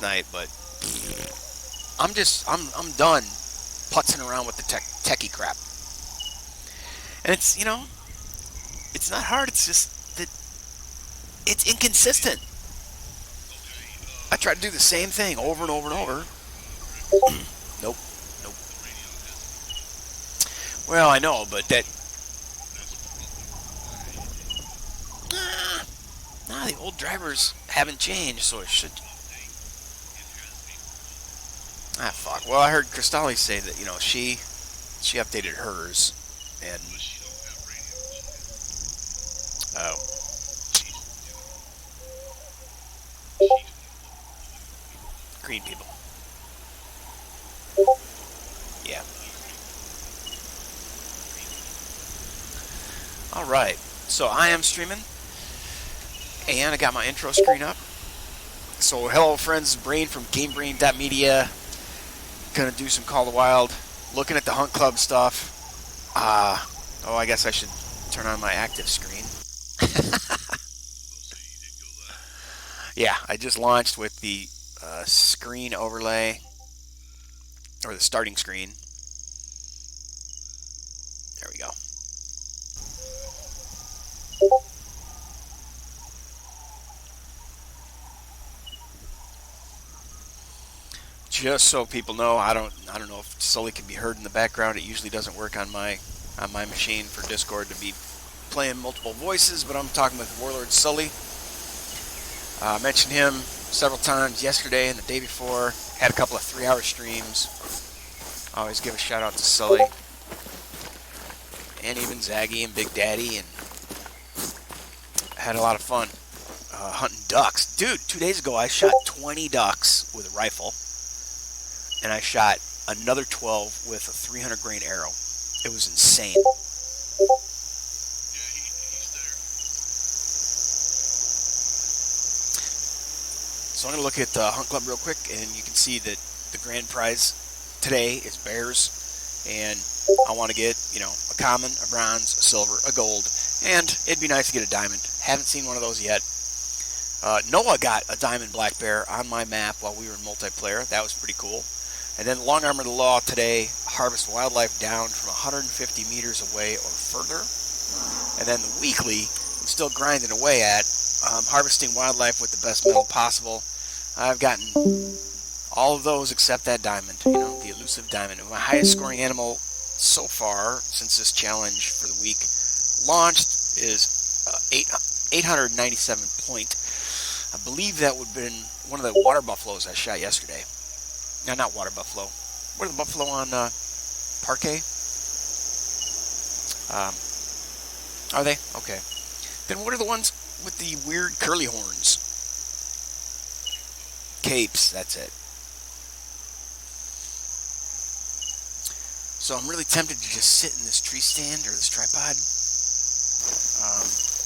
night, but I'm done putzing around with the techie crap. And it's, it's not hard. It's just that it's inconsistent. I try to do the same thing over and over and over. Nope. Nope. Well, I know, but the old drivers haven't changed, so it should. Fuck. Well, I heard Cristalli say that, she updated hers, and oh, green people. Yeah. All right. So I am streaming, and I got my intro screen up. So hello, friends. Brain from GameBrain.media. Gonna do some Call of the Wild. Looking at the Hunt Club stuff. I guess I should turn on my active screen. Yeah, I just launched with the screen overlay, or the starting screen. There we go. Just so people know, I don't know if Sully can be heard in the background. It usually doesn't work on my machine for Discord to be playing multiple voices, but I'm talking with Warlord Sully. I mentioned him several times yesterday and the day before. Had a couple of 3-hour streams. I always give a shout out to Sully. And even Zaggy and Big Daddy, and had a lot of fun hunting ducks. Dude, 2 days ago I shot 20 ducks with a rifle, and I shot another 12 with a 300 grain arrow. It was insane. So I'm going to look at Hunt Club real quick, and you can see that the grand prize today is bears, and I want to get, a common, a bronze, a silver, a gold, and it'd be nice to get a diamond. Haven't seen one of those yet. Noah got a diamond black bear on my map while we were in multiplayer. That was pretty cool. And then Long Arm of the Law today, harvest wildlife down from 150 meters away or further. And then the weekly, I'm still grinding away at harvesting wildlife with the best metal possible. I've gotten all of those except that diamond, the elusive diamond. My highest scoring animal so far since this challenge for the week launched is 897 point. I believe that would have been one of the water buffaloes I shot yesterday. No, not water buffalo. What are the buffalo on parquet? Are they? Okay. Then what are the ones with the weird curly horns? Capes, that's it. So I'm really tempted to just sit in this tree stand or this tripod.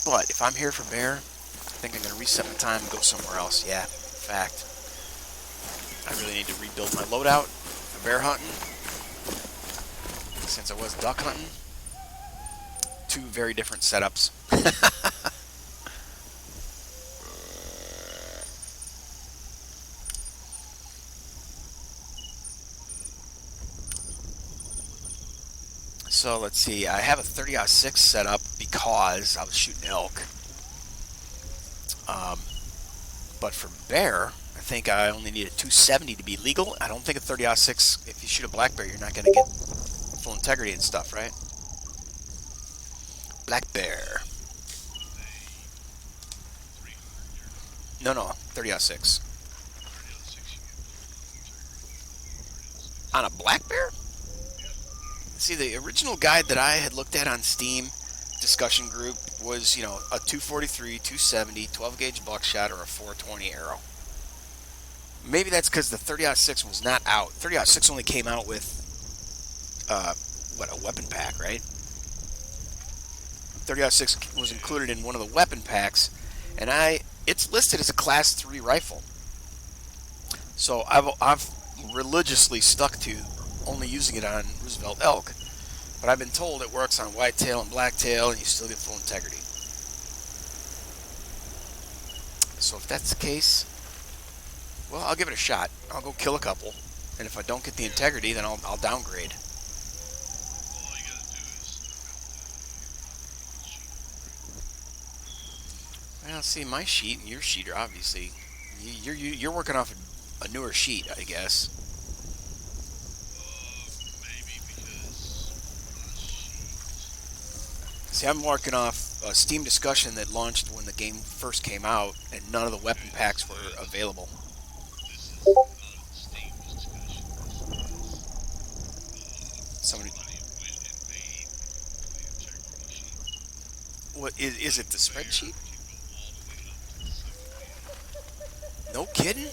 But if I'm here for bear, I think I'm going to reset my time and go somewhere else. Yeah, in fact, I really need to rebuild my loadout for bear hunting, since I was duck hunting. Two very different setups. So let's see, I have a 30-06 set up because I was shooting elk. But for bear, I think I only need a 270 to be legal. I don't think a 30-06, if you shoot a black bear, you're not going to get full integrity and stuff, right? Black bear. No, 30-06. On a black bear? See, the original guide that I had looked at on Steam discussion group was, a 243, 270, 12-gauge buckshot, or a 420 arrow. Maybe that's because the 30-06 was not out. 30-06 only came out with, a weapon pack, right? 30-06 was included in one of the weapon packs, and it's listed as a Class 3 rifle. So I've religiously stuck to only using it on Roosevelt elk, but I've been told it works on whitetail and blacktail, and you still get full integrity. So if that's the case, Well, I'll give it a shot. I'll go kill a couple, and if I don't get the integrity, then I'll downgrade. Well, see, my sheet and your sheet are obviously you're working off a newer sheet, I guess. See, I'm working off a Steam discussion that launched when the game first came out, and none of the weapon packs were available. Somebody, what is it? The spreadsheet? No kidding.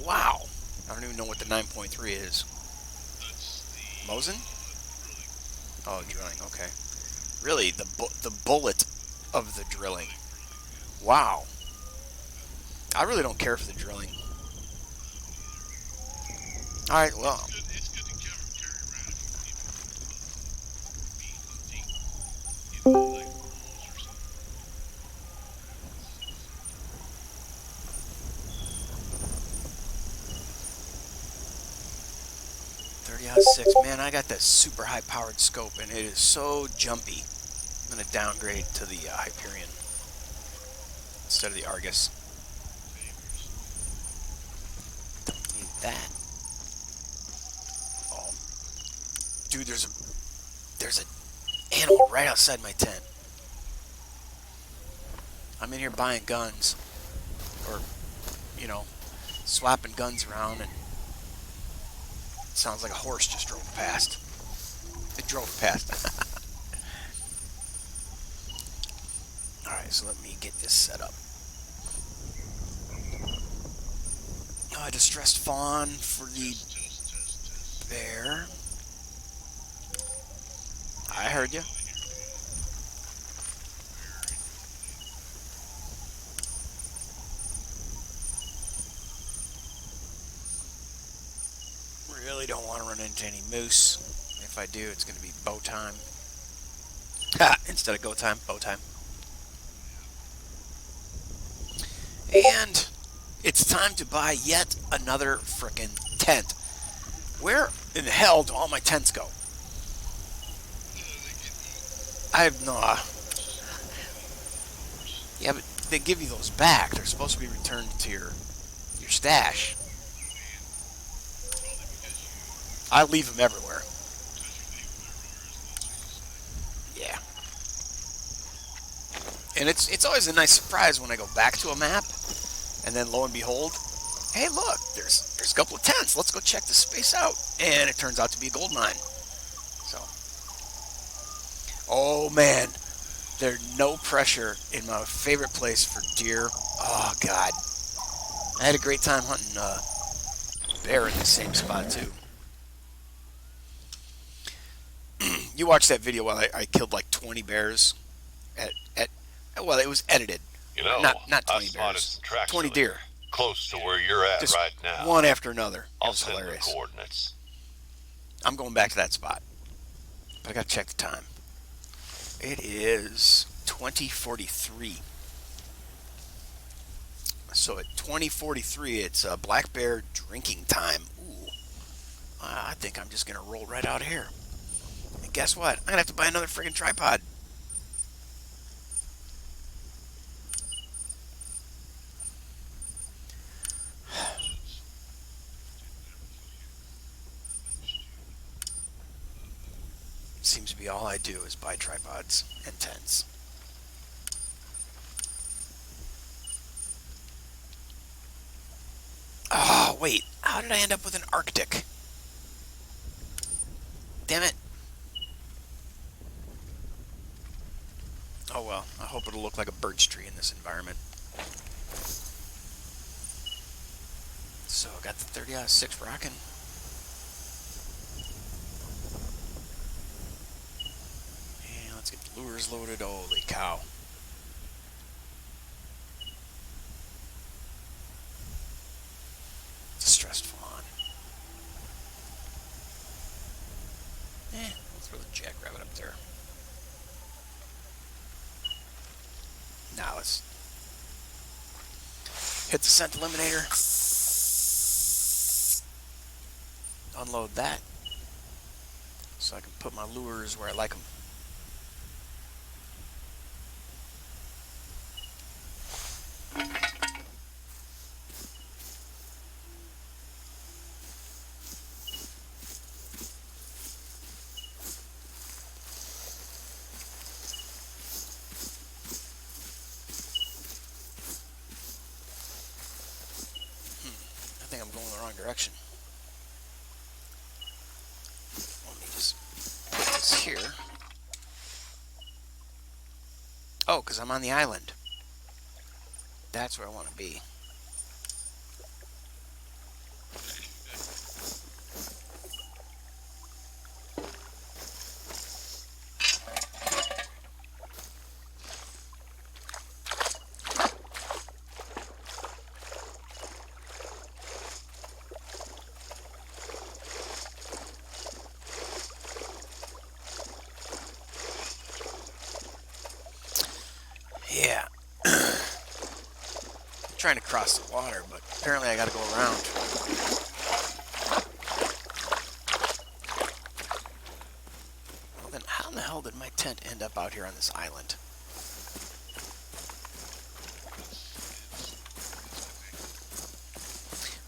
Wow. I don't even know what the 9.3 is. Mosin? Oh, drilling. Okay. Really, the bullet of the drilling. Wow. I really don't care for the drilling. All right. Well. 30-06. Man, I got that super high-powered scope, and it is so jumpy. I'm gonna downgrade to the Hyperion instead of the Argus. Don't need that. Oh, dude, there's an animal right outside my tent. I'm in here buying guns, or swapping guns around, and it sounds like a horse just drove past. It drove past. All right, so let me get this set up. Distressed fawn for the bear. I heard you. Really don't want to run into any moose. If I do, it's going to be bow time. Ha! Instead of go time, bow time. And it's time to buy yet another frickin' tent. Where in the hell do all my tents go? I have no. Yeah, but they give you those back. They're supposed to be returned to your stash. I leave them everywhere. Yeah. And it's always a nice surprise when I go back to a map, and then lo and behold, hey, look, there's a couple of tents. Let's go check this space out. And it turns out to be a gold mine. So, oh man, there's no pressure in my favorite place for deer. Oh God, I had a great time hunting bear in the same spot too. You watched that video while I killed like 20 bears at well, it was edited. Not 20 bears, 20 deer. Close to where you're at Just right now. one after another. It I'll was send hilarious. the coordinates. I'm going back to that spot, but I gotta check the time. It is 20:43. So at 20:43, it's black bear drinking time. Ooh, I think I'm just gonna roll right out of here. And guess what? I'm gonna have to buy another friggin' tripod. Seems to be all I do is buy tripods and tents. Oh, wait. How did I end up with an Arctic? Damn it. Oh well, I hope it'll look like a birch tree in this environment. So I got the 30-06 rocking. And let's get the lures loaded. Holy cow. Distressed fawn. Let's throw the jackrabbit up there. Now let's Hit the scent eliminator. Unload that so I can put my lures where I like them. I think I'm going the wrong direction. Let me just put this here. Oh, because I'm on the island. That's where I want to be. Yeah. I'm trying to cross the water, but apparently I got to go around. Well, then how in the hell did my tent end up out here on this island?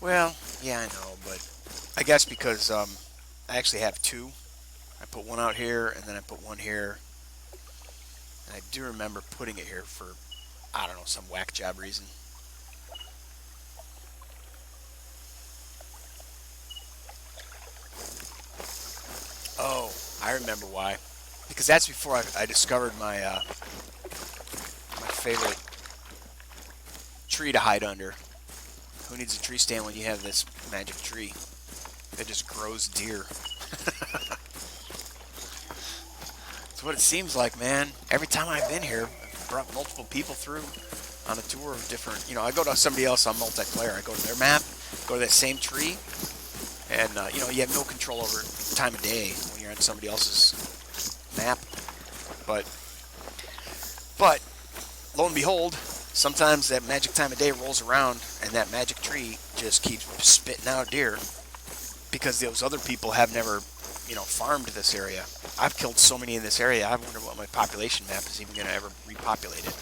Well, yeah, I know, but I guess because I actually have two. I put one out here, and then I put one here. And I do remember putting it here for, I don't know, some whack job reason. Oh, I remember why. Because that's before I discovered my my favorite tree to hide under. Who needs a tree stand when you have this magic tree that just grows deer? That's what it seems like, man. Every time I've been here, I've brought multiple people through on a tour of different, I go to somebody else on multiplayer. I go to their map, go to that same tree, and, you have no control over time of day when you're on somebody else's map. But lo and behold, sometimes that magic time of day rolls around and that magic tree just keeps spitting out deer because those other people have never, farmed this area. I've killed so many in this area, I wonder what my population map is even going to ever repopulate it.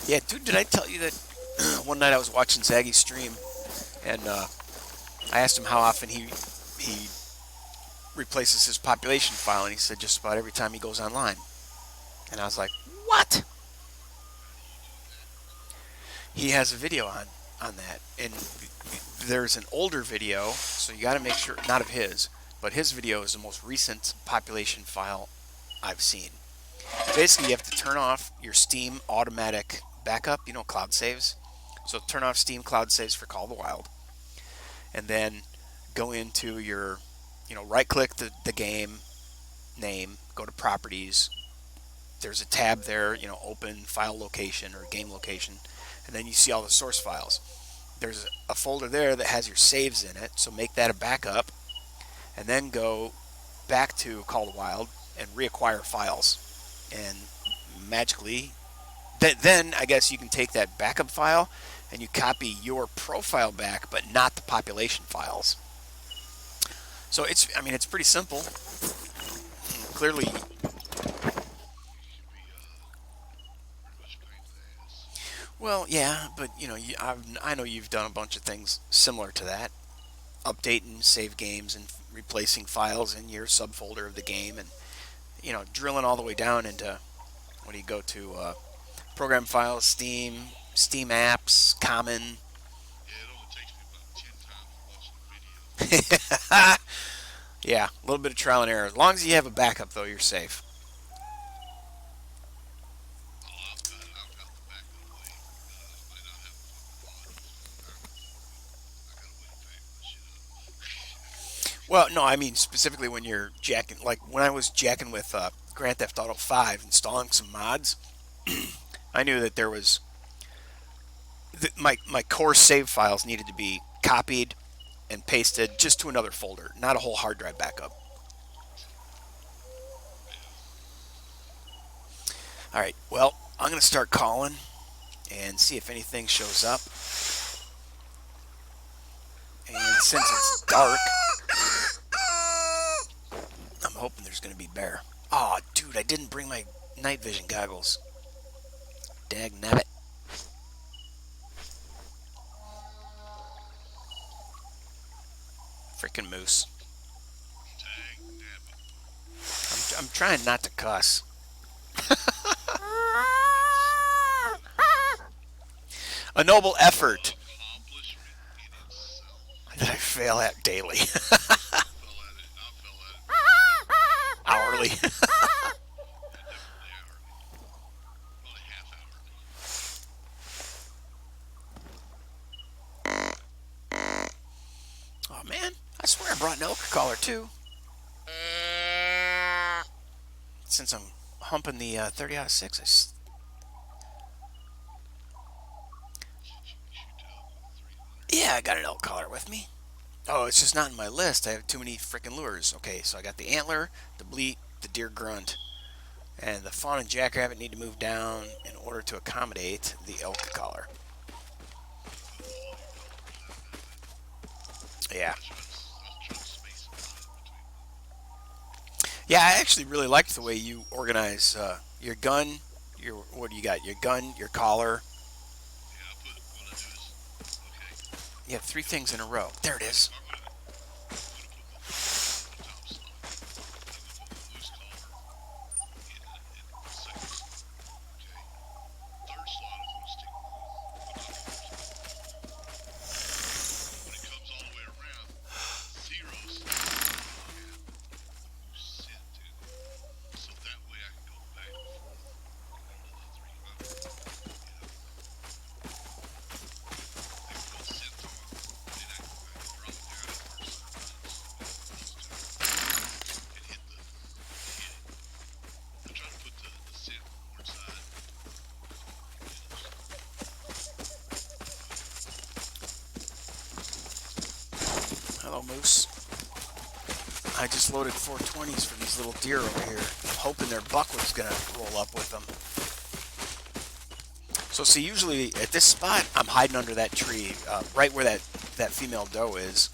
Yeah, dude, did I tell you that one night I was watching Zaggy's stream and I asked him how often he replaces his population file, and he said just about every time he goes online. And I was like, what? He has a video on that, and there's an older video, so you got to make sure, not of his, but his video is the most recent population file I've seen. Basically, you have to turn off your Steam automatic backup, cloud saves. So turn off Steam cloud saves for Call of the Wild, and then go into your, right-click the game name, go to Properties. There's a tab there, Open File Location or Game Location, and then you see all the source files. There's a folder there that has your saves in it, so make that a backup, and then go back to Call of the Wild and reacquire files. And magically, then I guess you can take that backup file and you copy your profile back, but not the population files. So it's pretty simple. Clearly, well, yeah, but I know you've done a bunch of things similar to that, updating save games and replacing files in your subfolder of the game, and drilling all the way down into, when you go to program files, Steam apps, common. Yeah, it only takes me about 10 times watching a video. Yeah, a little bit of trial and error. As long as you have a backup, though, you're safe. Oh, I've got the backup way. I might not have a fucking mod I gotta wait to back my shit up. Well, no, I mean specifically when you're jacking, like when I was jacking with Grand Theft Auto 5, installing some mods, I knew that there was my core save files needed to be copied and pasted just to another folder, not a whole hard drive backup. All right. Well, I'm going to start calling and see if anything shows up. And since it's dark, I'm hoping there's going to be bear. Oh, dude, I didn't bring my night vision goggles. Dag nabbit. Freaking moose. Tag nabbit. I'm trying not to cuss. A noble effort Accomplishment in itself. that I fail at daily. I fell at it pretty good. Hourly. Yeah, definitely hourly. Probably half hourly. Oh, man. I swear I brought an elk collar, too. Since I'm humping the 30 out of 6, Shoot the elk with a 300. yeah, I got an elk collar with me. Oh, it's just not in my list. I have too many freaking lures. Okay, so I got the antler, the bleat, the deer grunt, and the fawn and jackrabbit need to move down in order to accommodate the elk collar. Put all your collars down now then. Yeah. I was trying to space them out in between them. Yeah, I actually really liked the way you organize your gun, what do you got? Your gun, your collar. Yeah, what I do is, okay, You have 3 things in a row. There it is. I'm gonna put my thumb in the top slot. I'm gonna put my loose collar in the second slot. Okay. Third slot I'm gonna stick my collars in. When it comes all the way around, the zero slot is gonna have the moose scent in it. So that way I can go back and forth and go to the 300. You know, I can put scent on, then I can drop it down and mark something else if it needs to, and hit hit it. I try to put the scent on one side and the collar on the other. So, Hello, moose. I just loaded 420s for these little deer over here. I'm hoping their buck was going to roll up with them. So see, usually at this spot, I'm hiding under that tree, right where that female doe is.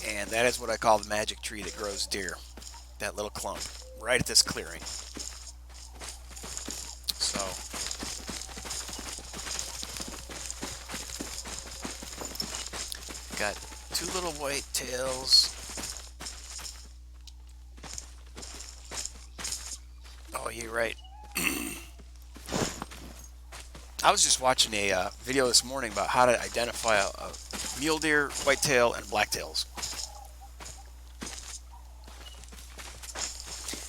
And that is what I call the magic tree that grows deer. That little clump, right at this clearing. So, got 2 little white tails. Oh, you're right. I was just watching a video this morning about how to identify a mule deer, whitetail, and blacktails.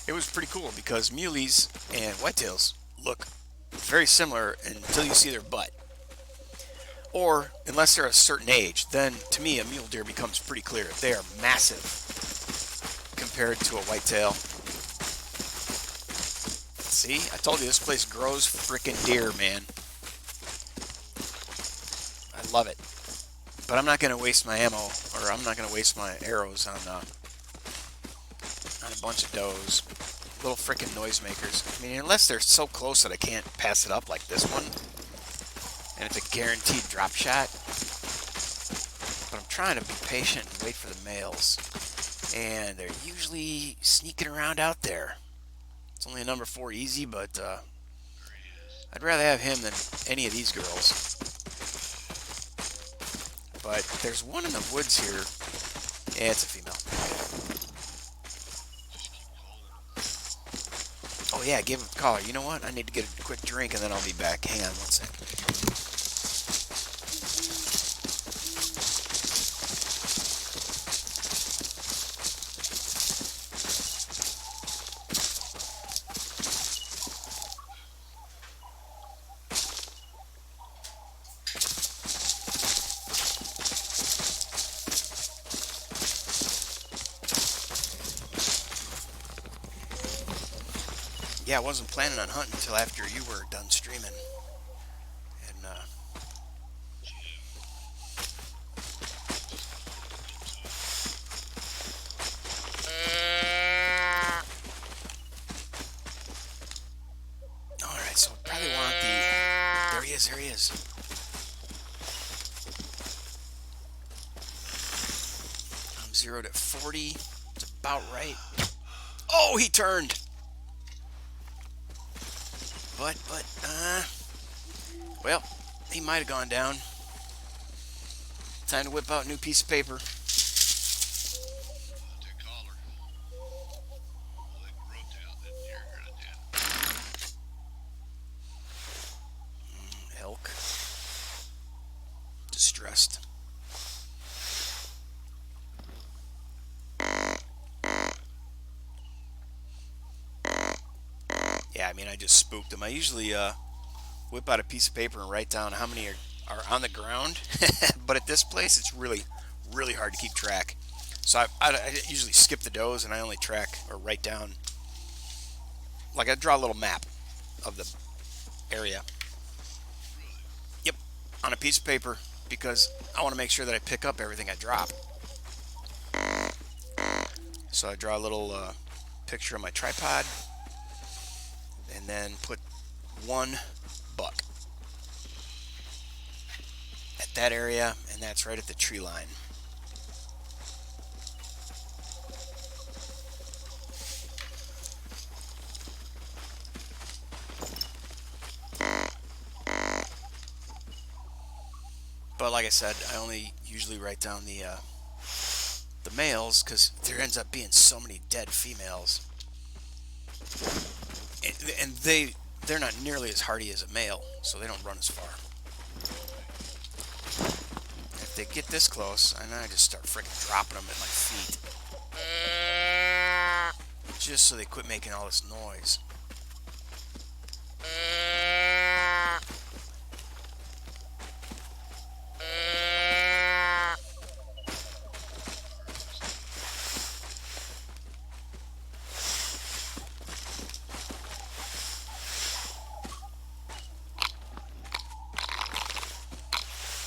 It was pretty cool because muleys and whitetails look very similar until you see their butt. Or, unless they're a certain age, then to me a mule deer becomes pretty clear. They are massive compared to a whitetail. See, I told you this place grows frickin' deer, man. I love it. But I'm not going to waste my ammo, or I'm not going to waste my arrows on a bunch of does. Little frickin' noisemakers. I mean, unless they're so close that I can't pass it up like this one. And it's a guaranteed drop shot. But I'm trying to be patient and wait for the males. And they're usually sneaking around out there. It's only a number 4 easy, but there he is. I'd rather have him than any of these girls. But there's one in the woods here. Yeah, it's a female. Just keep calling him. Oh yeah, give him a collar. You know what? I need to get a quick drink and then I'll be back. Hang on one second. Yeah, I wasn't planning on hunting until after you were done streaming. And, Yeah. Just got hooked up to it. There he is. I'm zeroed at 40. It's about right. Oh, he turned. Well, he might have gone down. Time to whip out a new piece of paper. That collar. Well, they broke out that deer here that did. Elk. Distressed. Yeah, I mean, I just spooked him. I usually whip out a piece of paper and write down how many are on the ground. But at this place, it's really, really hard to keep track. So I usually skip the does and I only track or write down, like I draw a little map of the area. Really? Yep, on a piece of paper because I want to make sure that I pick up everything I drop. So I draw a little picture of my tripod and then put one buck at that area, and that's right at the tree line. But like I said, I only usually write down the males because there ends up being so many dead females, and they're not nearly as hardy as a male, so they don't run as far. If they get this close, and I just start freaking dropping them at my feet, just so they quit making all this noise.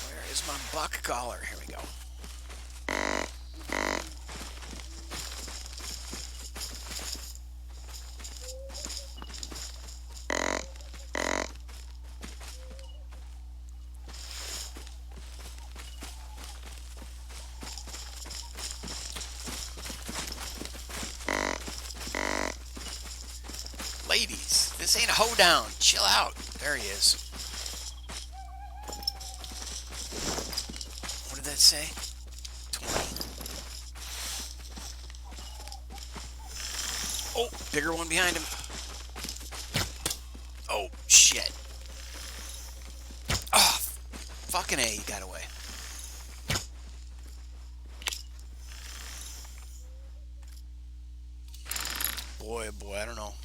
Where is my buck collar? Here we go. Ladies, this ain't a hoedown. Chill out. There he is. What did that say? 20. Oh, bigger one behind him. Oh, shit. Oh, fucking A, he got away. Boy, oh boy, I don't know.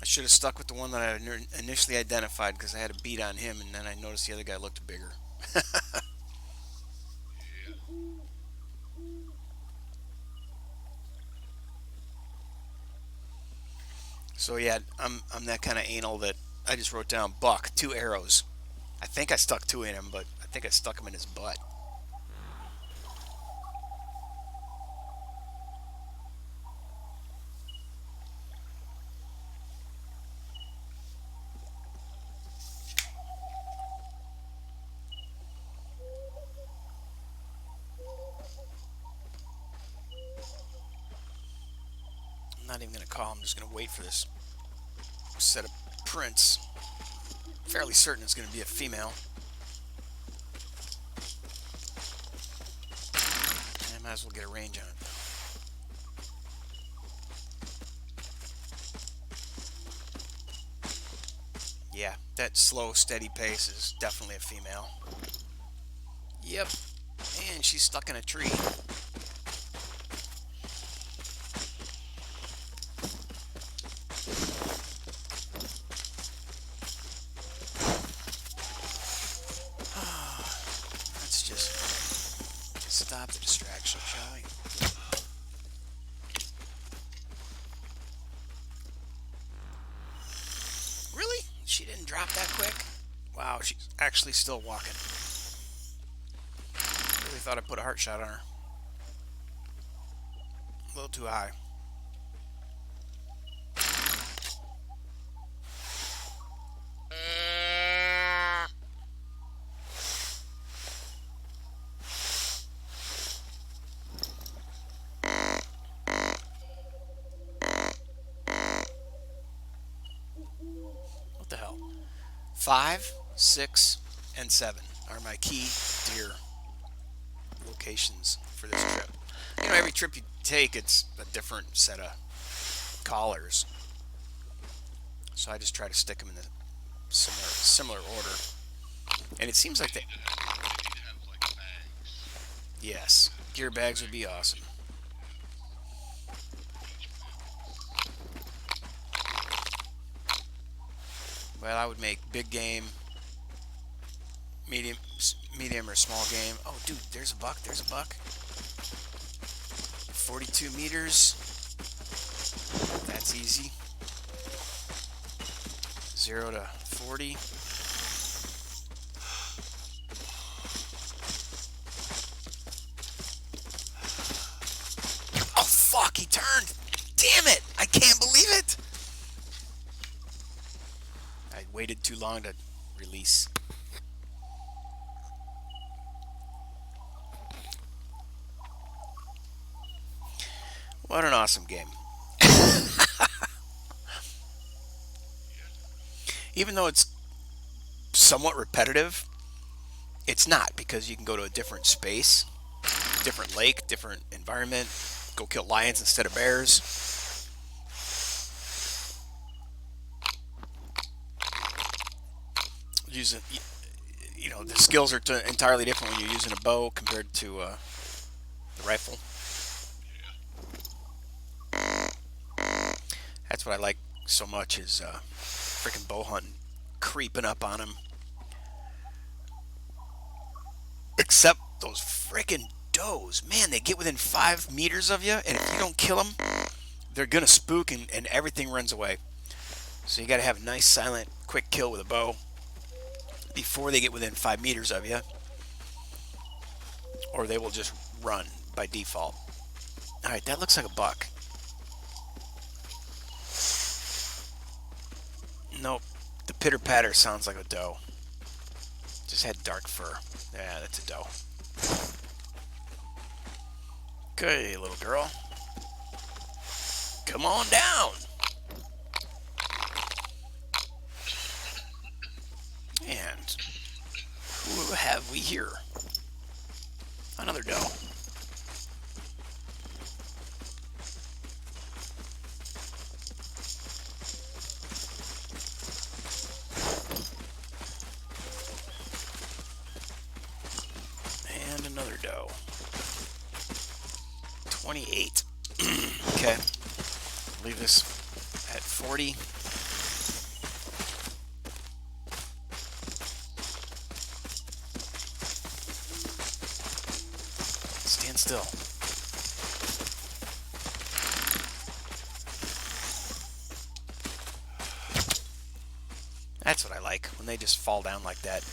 I should have stuck with the one that I initially identified because I had a beat on him, and then I noticed the other guy looked bigger. Yeah. So yeah, I'm that kind of anal that I just wrote down buck, 2 arrows. I think I stuck 2 in him, but I think I stuck him in his butt. I'm not even going to call. I'm just going to wait for this set of prints. Fairly certain it's going to be a female. I might as well get a range on it. Yeah, that slow, steady pace is definitely a female. Yep, and she's stuck in a tree. Let's just stop the distraction, shall we? Really? She didn't drop that quick? Wow, she's actually still walking. Really thought I put a heart shot on her. A little too high. 5, 6, and 7 are my key deer locations for this trip. You know, every trip you take, it's a different set of collars. So I just try to stick them in a similar order. And it seems like They need to have like bags. yes, Have gear different bags would be bags for awesome. each fence. Well, I would make big game, medium, medium or small game. Oh, dude, there's a buck. There's a buck. 42 meters. That's easy. 0 to 40. Oh, fuck, he turned. Damn it. I can't believe it. I waited too long to release. What an awesome game. Yeah. Even though it's somewhat repetitive, it's not because you can go to a different space, different lake, different environment, go kill lions instead of bears. Using, you know, the skills are entirely different when you're using a bow compared to the rifle. That's what I like so much is freaking bow hunting, creeping up on them. Except those freaking does, man, they get within 5 meters of you, and if you don't kill them, they're gonna spook and everything runs away. So you gotta have a nice, silent, quick kill with a bow before they get within 5 meters of you, or they will just run by default. All right, that looks like a buck. Nope, the pitter patter sounds like a doe. Just had dark fur. Yeah, that's a doe. Okay, little girl. Come on down. And who have we here? Another doe. And another doe. 28. Okay. Leave this at 40. Stand still. That's what I like, when they just fall down like that.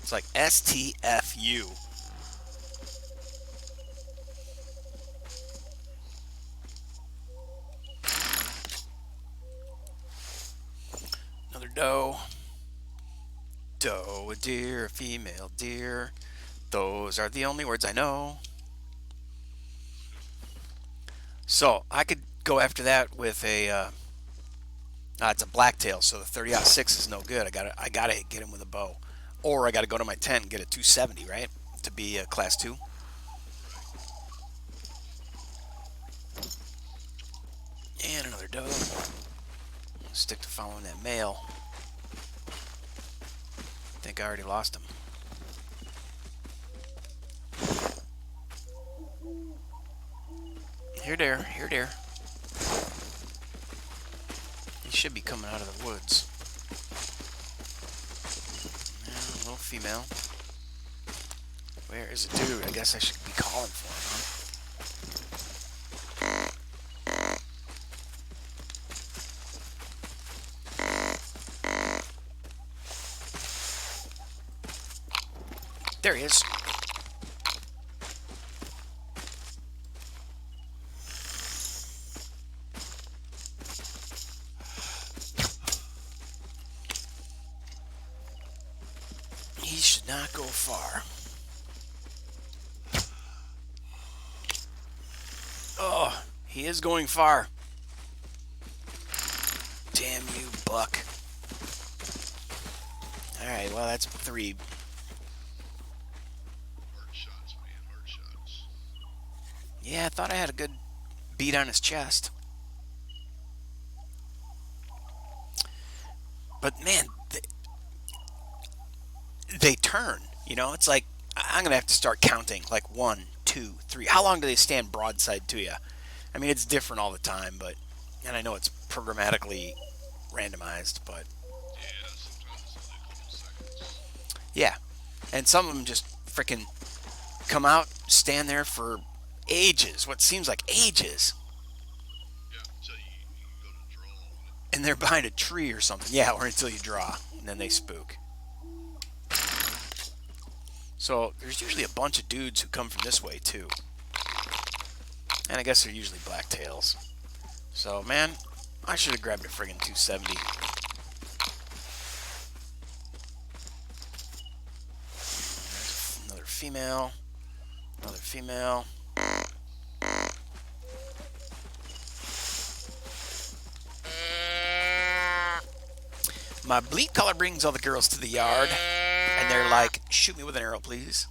It's like STFU. Another doe. Doe, a deer, a female deer. Those are the only words I know. So I could go after that with a. It's a blacktail, so the 30-06 is no good. I gotta get him with a bow, or I gotta go to my tent and get a 270, right, to be a class 2. And another doe. Stick to following that male. I think I already lost him. Here, there, here, there. He should be coming out of the woods. Yeah, a little female. Where is it, dude? I guess I should be calling for him, huh? There he is. He should not go far. Oh, he is going far. Damn you, buck. Alright, well, that's 3. Hard shots, man. Hard shots. Yeah, I thought I had a good beat on his chest. But, man, they turn. You know, it's like, I'm going to have to start counting. Like 1, 2, 3. How long do they stand broadside to you? I mean, it's different all the time, but... And I know it's programmatically randomized, but... Yeah, sometimes it's only a couple seconds. Yeah. And some of them just freaking come out, stand there for ages. What seems like ages. Yeah, until you go to draw on it. And they're behind a tree or something. Yeah, or until you draw. And then they spook. So there's usually a bunch of dudes who come from this way too. And I guess they're usually blacktails. So, man, I should have grabbed a friggin' 270. There's another female. Another female. My bleak color brings all the girls to the yard. And they're like, shoot me with an arrow, please.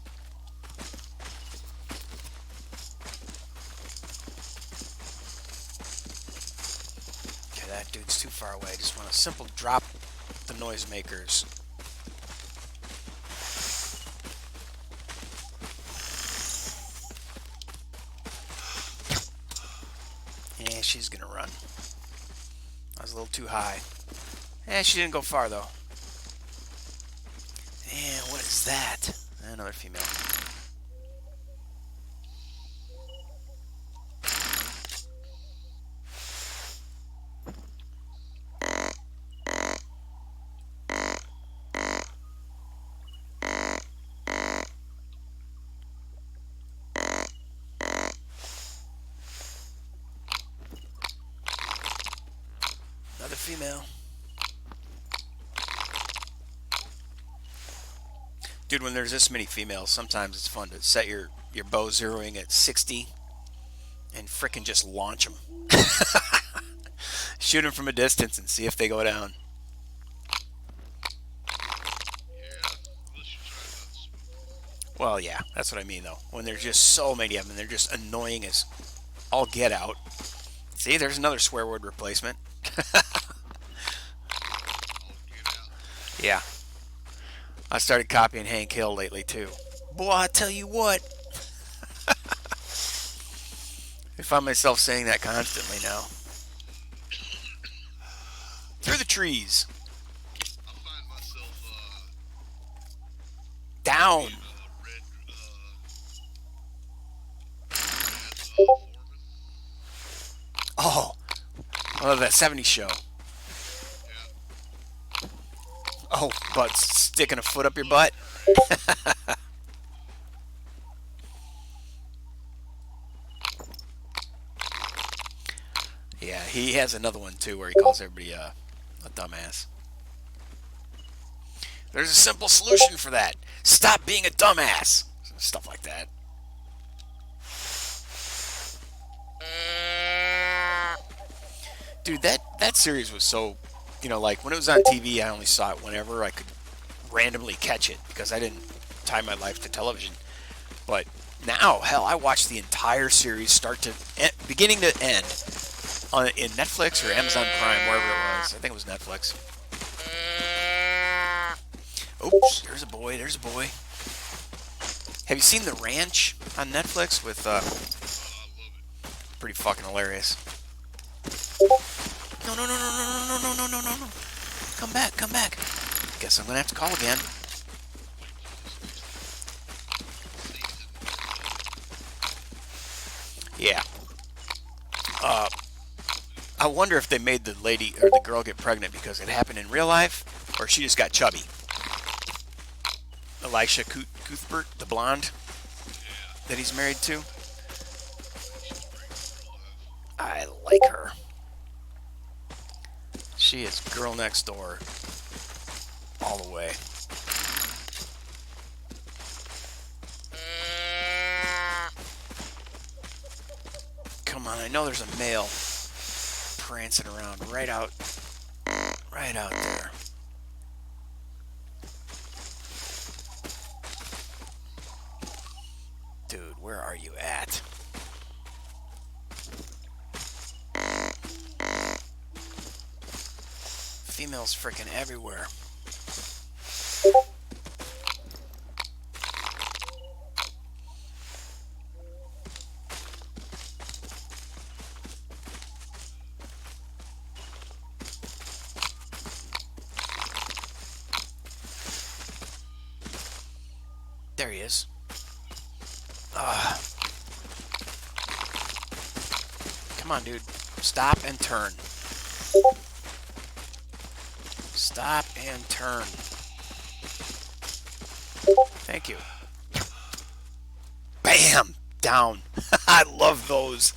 Okay, that dude's too far away. I just want to simple drop the noisemakers. Yeah, she's going to run. I was a little too high. Eh, she didn't go far, though. Yeah, what is that? Another female. Another female. Dude, when there's this many females, sometimes it's fun to set your bow zeroing at 60 and frickin' just launch them. Shoot them from a distance and see if they go down. Yeah, unless you're trying not to spook them. Well, yeah, that's what I mean, though. When there's just so many of them, they're just annoying as all get out. See, there's another swear word replacement. I'll get out. Yeah. I started copying Hank Hill lately, too. Boy, I tell you what. I find myself saying that constantly now. Through the trees. I find myself Down. being a red foreman. Oh. I love that 70s show. Yeah. Oh, but sticking a foot up your butt? Yeah, he has another one too where he calls everybody a dumbass. There's a simple solution for that. Stop being a dumbass. Stuff like that. Dude, that series was so, like when it was on TV, I only saw it whenever I could randomly catch it because I didn't tie my life to television. But now, hell, I watched the entire series start to beginning to end in Netflix or Amazon Prime, wherever it was. I think it was Netflix. Oops, there's a boy. There's a boy. Have you seen The Ranch on Netflix with? I love it. Pretty fucking hilarious. No, no, no, no, no, no, no, no, no, no, no. Come back, come back. Guess I'm gonna have to call again. Yeah. I wonder if they made the lady or the girl get pregnant because it happened in real life, or she just got chubby. Elisha Cuthbert, the blonde that he's married to. I like her. She is girl next door all the way. Come on, I know there's a male prancing around right out there. are you at? Females freaking everywhere. There he is. Come on, dude. Stop and turn. Stop and turn. Thank you. Bam! Down. I love those.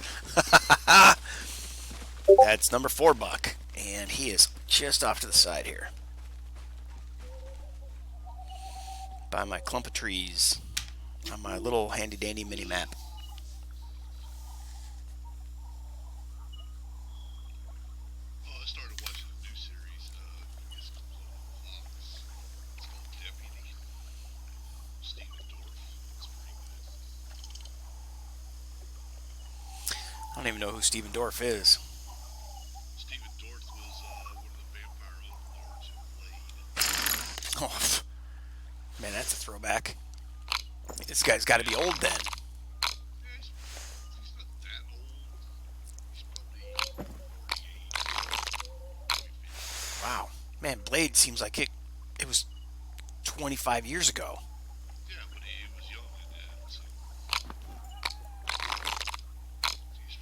That's number 4 buck. And he is just off to the side here. By my clump of trees. On my little handy dandy mini map. Oh, I started watching a new series. I guess it comes on Fox. It's called Deputy. Steven Dorff. It's pretty good. I don't even know who Steven Dorff is. Steven Dorff was one of the vampire overlords in Blade. Oh, man, that's a throwback. This guy's got to be old then. Yeah, he's not that old. He's probably 48, maybe 50. Wow. Man, Blade seems like it was 25 years ago. Yeah, but he was young in that, so he's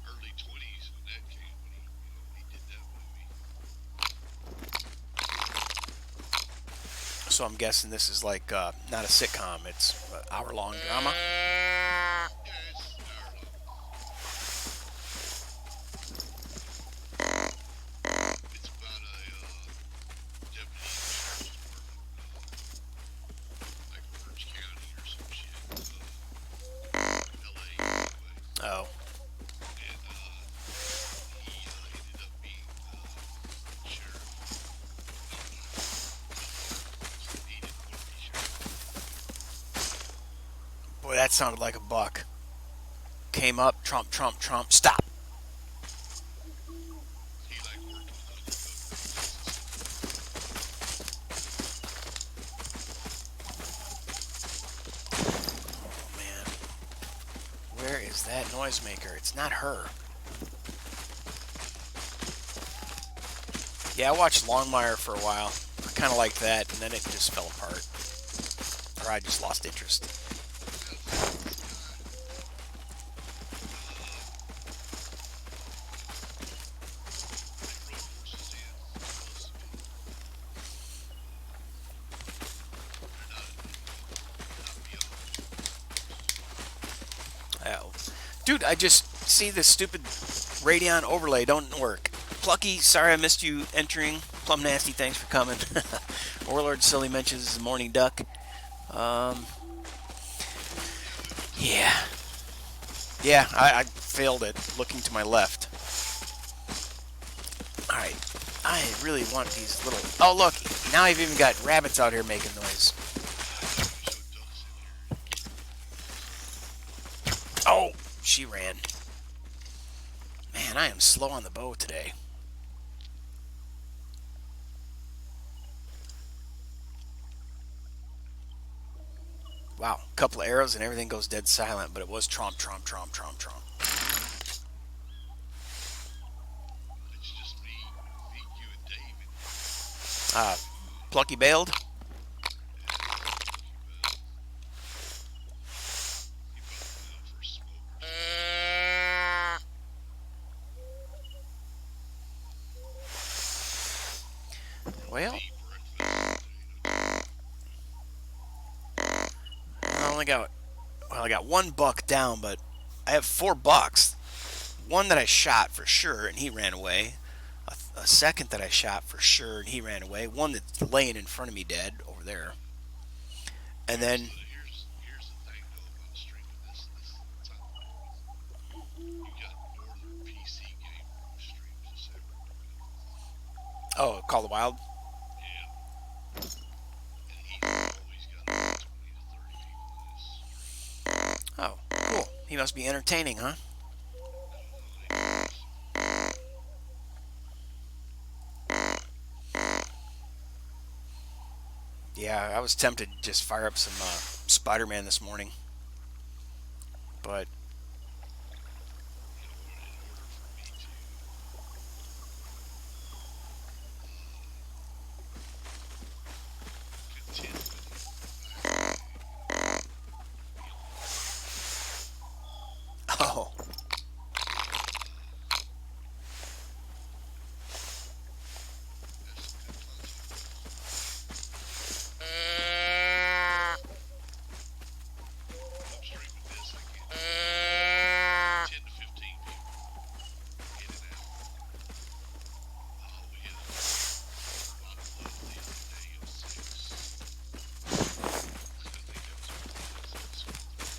probably early 20s when that came, when he did that movie. So I'm guessing this is like not a sitcom. It's an hour-long drama. Yeah, it's an hour long. It's about a deputy in the sheriff's department, like Orange County or some shit, LA anyway. Oh, And he ended up being sheriff. No, he didn't want to be sheriff. boy, that sounded like a buck. Came up, trump, trump, trump, stop. He like worked with undercover agents and stuff like that. Oh man, where is that noisemaker? It's not her. Yeah, I watched Longmire for a while. I kind of liked that, and then it just fell apart, or I just lost interest. Yeah, it's like this guy. They rode horses in, supposed to be. They're not beyond Oh. Dude, I just see this stupid Radeon overlay don't work. Plucky, sorry I missed you entering. Plum Nasty, thanks for coming. Warlord Silly mentions Morning Duck. Yeah. Yeah, I failed it looking to my left. Alright. I really want these little... Oh, look. Now I've even got rabbits out here making noise. Oh, she ran. Man, I am slow on the bow today. Wow, a couple of arrows and everything goes dead silent, but it was tromp, tromp, tromp, tromp, tromp. It's just me, you, and David. Plucky bailed? Yeah, he probably went out for a smoke or something. Well, Eat breakfast. I only got, well, I got 1 buck down, but I have 4 bucks. One that I shot for sure, and he ran away. A second that I shot for sure, and he ran away. One that's laying in front of me dead over there. And then, Here's the thing though about streaming this time of morning. You got Northern PC Gamer who streams this every morning. oh, Call the Wild. Yeah, and he's always got about 20 to 30 people in his stream. must be entertaining, huh? I don't know. They guess. Yeah, I was tempted to just fire up some Spider-Man this morning, but In order for me to contend with it, I have to be on the offense. oh, Have some good content. When I'm streaming this, I get 10 to 15 people in and out. We hit a bottom load the other day of 6. I think that was our lowest episode.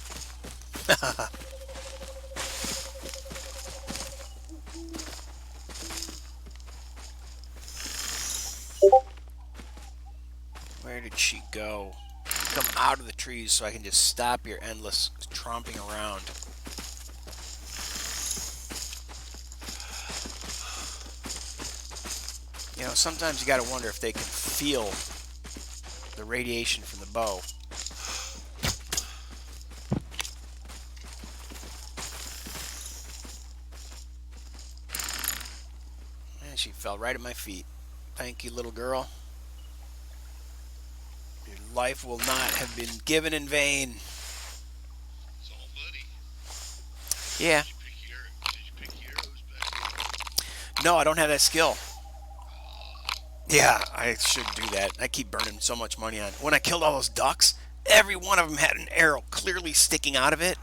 where did she go? Come out of the trees so I can just stop your endless tromping around. You know, sometimes you gotta wonder if they can feel the radiation from the bow. And she fell right at my feet. Thank you, little girl. Your life will not have been given in vain. It's all money. Yeah. Did you pick your arrows back up? No, I don't have that skill. Ah, Yeah, I should do that. I keep burning so much money on. When I killed all those ducks, every one of them had an arrow clearly sticking out of it,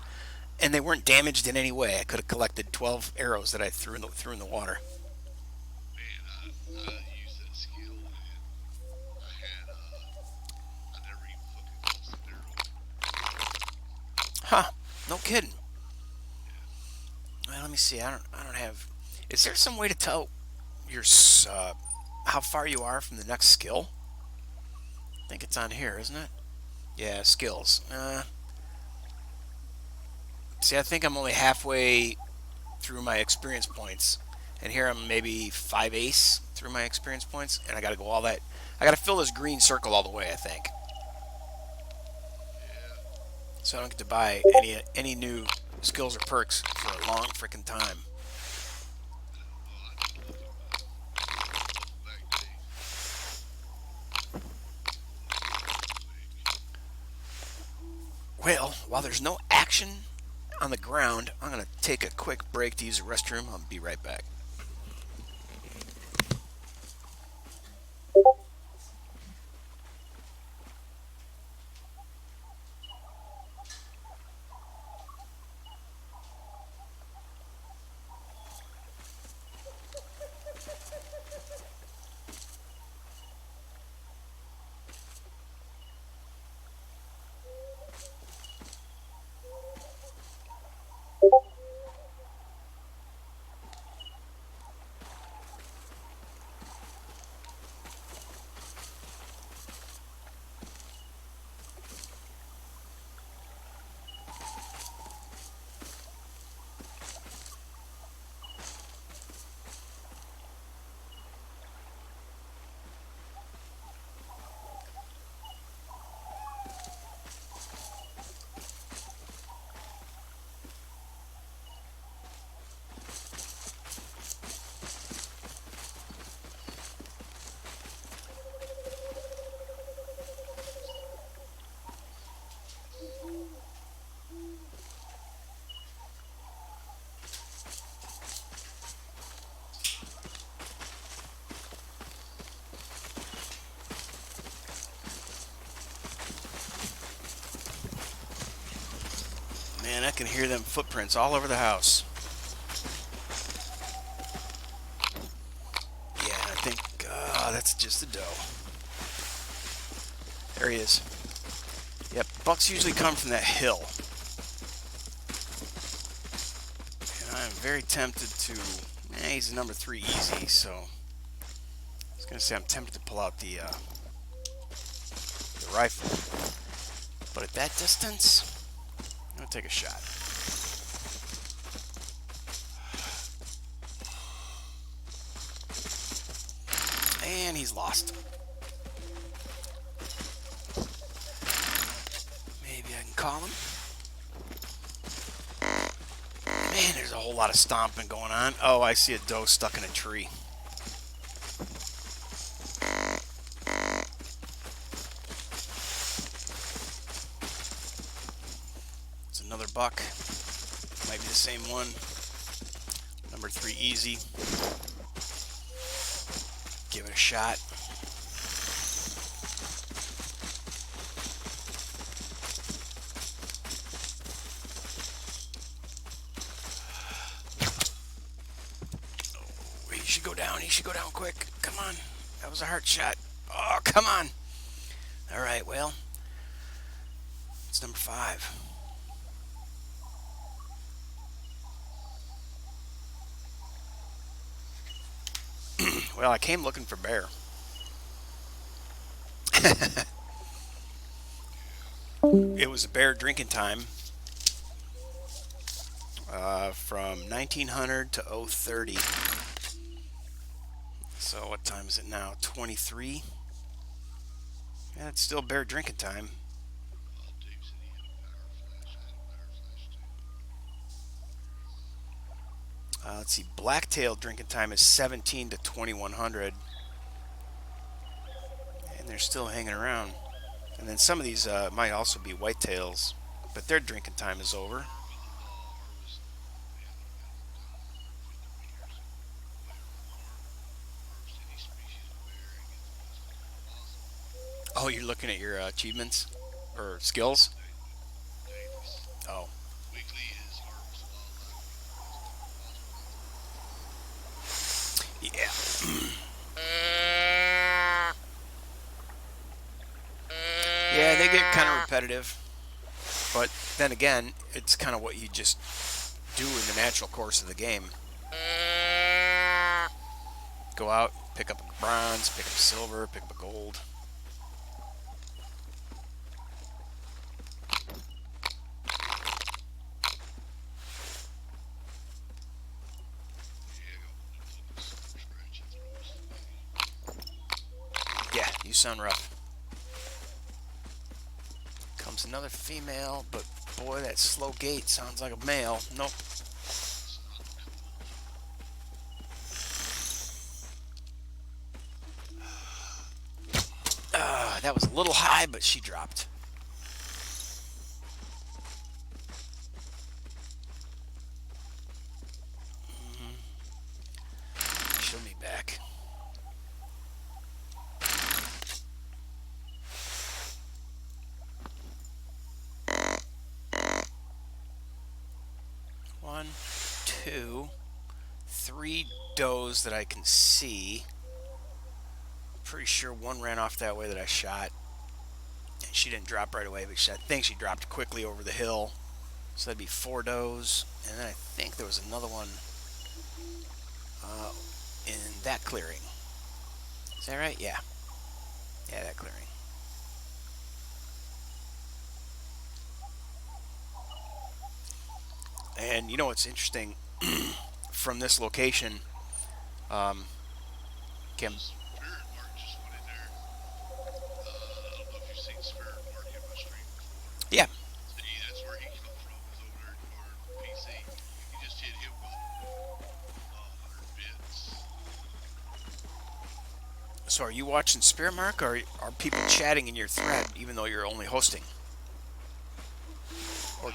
and they weren't damaged in any way. I could have collected 12 arrows that I threw in the water. man, I used that skill and I had I never even fucking lost an arrow. Huh? No kidding. Yeah. Well, let me see. I don't have. Is there some way to tell your how far you are from the next skill? I think it's on here, isn't it? Yeah, skills. See, I think I'm only halfway through my experience points, and here I'm maybe 5 ace through my experience points, and I got to go all that. I got to fill this green circle all the way, I think, Yeah. so I don't get to buy any new skills or perks for a long freaking time. I don't know. I need to look at my welcome back, Dave. Look at that real quick. Well, while there's no action on the ground, I'm gonna take a quick break to use the restroom. I'll be right back. Man, I can hear them footprints all over the house. Yeah, I think that's just the doe. There he is. Yep, bucks usually come from that hill. And I'm very tempted to... he's a number 3 easy, so... I was going to say I'm tempted to pull out the rifle. But at that distance, I'm going to take a shot. And he's lost. Maybe I can call him. Man, there's a whole lot of stomping going on. Oh, I see a doe stuck in a tree. It's another buck. Might be the same one. Number 3 easy. Give it a shot. Oh, he should go down. He should go down quick. Come on. That was a hard shot. Oh, come on. All right, well, it's number 5. Well, I came looking for bear. It was a bear drinking time from 1900 to 030. So what time is it now? 23? Yeah, it's still bear drinking time. Dave said he had a power flash. I had a power flash too. Let's see. Blacktail drinking time is 17 to 2100. And they're still hanging around. And then some of these might also be whitetails, but their drinking time is over. We live harvest. Man, I've been down there for 50 years. Whenever the farm harvests any species of bear, it gets the best of it. Awesome. Oh, you're looking at your achievements or skills? Dailies. Oh, Weekly is harvest wildlife. Get the best of it. Awesome. yeah. Yeah, they get kind of repetitive. But then again, it's kind of what you just do in the natural course of the game. Go out, pick up a bronze, pick up a silver, pick up a gold. Yeah, I got one of them fucking super scratchy throws. Yeah, you sound rough. Comes another female, but boy, that slow gait sounds like a male. Nope. That's not cool. That was a little high, but she dropped. Show me back. One, two, 3 does that I can see. Pretty sure one ran off that way that I shot. And she didn't drop right away, but I think she dropped quickly over the hill. So that'd be 4 does. And then I think there was another one in that clearing. Is that right? Yeah. Yeah, that clearing. And you know what's interesting? From this location, Kim. Spirit Mark just went in there. I don't know if you've seen Spirit Mark in my stream before. Yeah. See, that's where he come from. Is over there in Garden with PC. He just hit him with 100 bits. So are you watching Spirit Mark, or are people chatting in your thread even though you're only hosting? Or I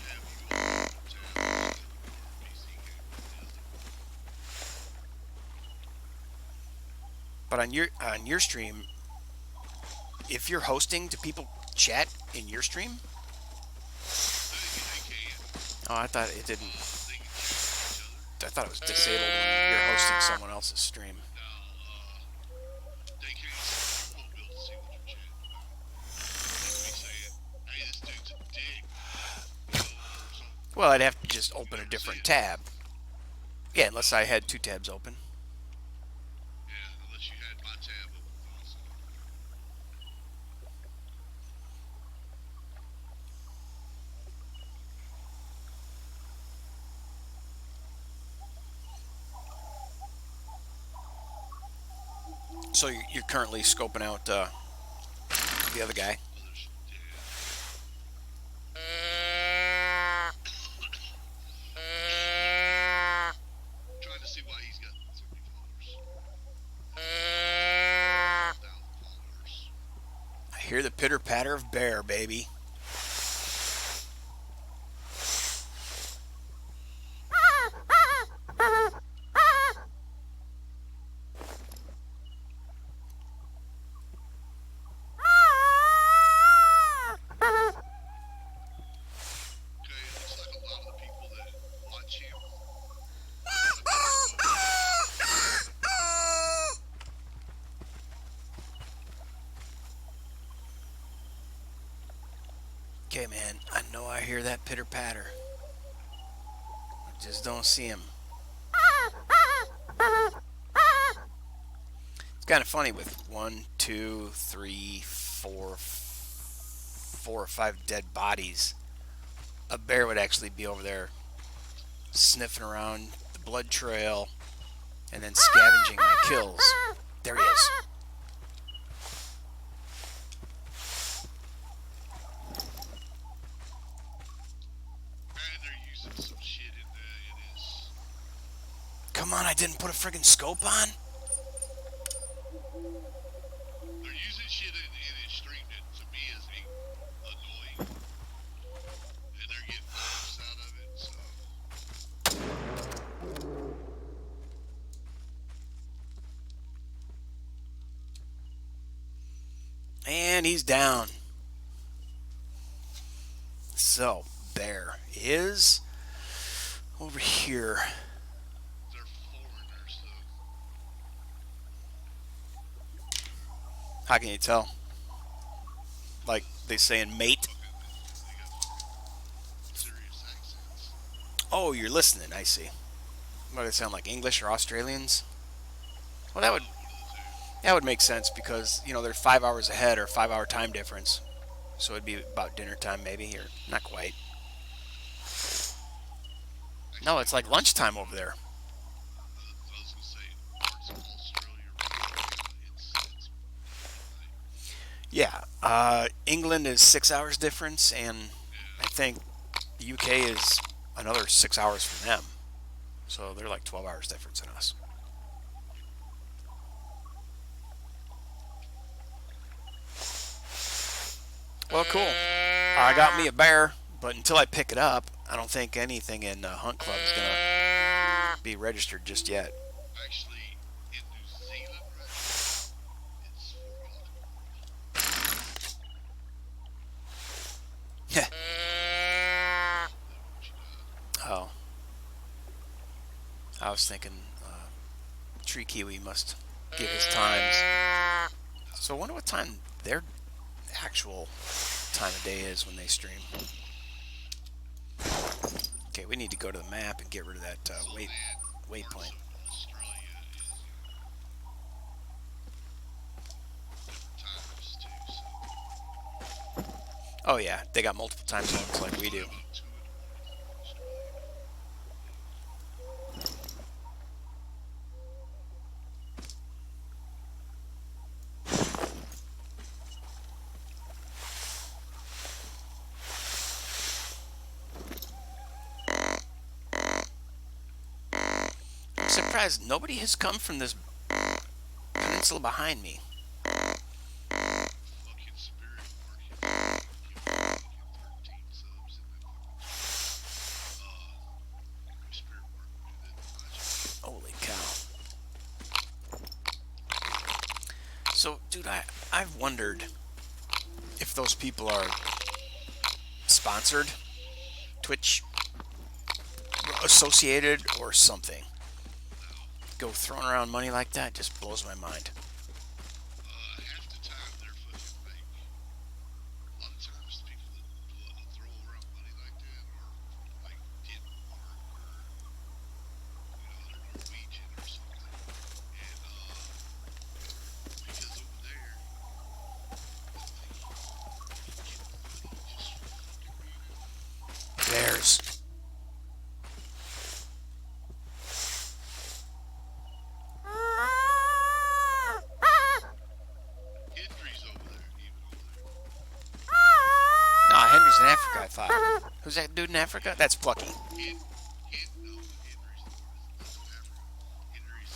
have you on tab. Just look for PC Gamer.media. but on your stream, if you're hosting, do people chat in your stream? They can. Oh, I thought it didn't. They can chat with each other. I thought it was disabled when you're hosting someone else's stream. Now, they can't see. You won't be able to see what you're chatting about. They could be saying, "Hey, this dude's a dick," or something. Well, I'd have to just You open a never see different it. tab. Yeah, unless I had 2 tabs open. Yeah, unless you had my tab open also. So you're currently scoping out the other guy. Others, yeah. Trying to see why he's got 30 followers. This guy's got like 1,000 followers. I hear the pitter patter of bear, baby. Okay, it looks like a lot of the people that watch him are kind of bear phobics. Okay, man. I know I hear that pitter patter. I just don't see him. It's kind of funny with one, two, three, four or five dead bodies. A bear would actually be over there sniffing around the blood trail and then scavenging my kills. There he is. And they're using some shit in his. Come on, I didn't put a friggin' scope on. They're using shit in his stream that to me is annoying. And they're getting the most out of it, so. And he's down. So, bear is over here. They're foreigners, though. How can you tell? Like they saying mate? They got fucking serious accents. Oh, you're listening, I see. What do they sound like, English or Australians? Well, that would One of the two. make sense because, they're 5 hours ahead or 5 hour time difference. So it'd be about dinner time maybe, or not quite. No, Actually, it's like lunchtime over there. I was gonna say parts of Australia right now. It's midnight. Yeah, England is 6 hours difference, and I Yeah. think the UK is another 6 hours from them. So they're like 12 hours difference in us. Well, cool. I got me a bear, but until I pick it up, I don't think anything in Hunt Club is going to be registered just yet. Actually, in New Zealand right now, it's 4 o'clock in the morning. They want you to. Oh, I was thinking Tree Kiwi must give his times. So I wonder what time their actual time of day is when they stream. Okay, we need to go to the map and get rid of that So then, parts waypoint. of Australia is, different times too. So Oh yeah, they got multiple time zones like it's we probably do. about 2 in the morning in Australia. I'm surprised nobody has come from this peninsula behind me. Fucking Spirit Market giving me fucking 13 subs in that fucking chat. Spirit Market do that magic. Holy cow. So, dude, I've wondered if those people are sponsored, Twitch associated, or something. Now, Go throwing around money like that just blows my mind. half the time they're fucking like, a lot of times the people that throw around money like that are from like Denmark or, they're Norwegian or something. And, because over there, like, you can get money just for fucking being out there. Bears. Some dude in Africa? That's Plucky. No, Henry's the one that lives in Africa. Henry's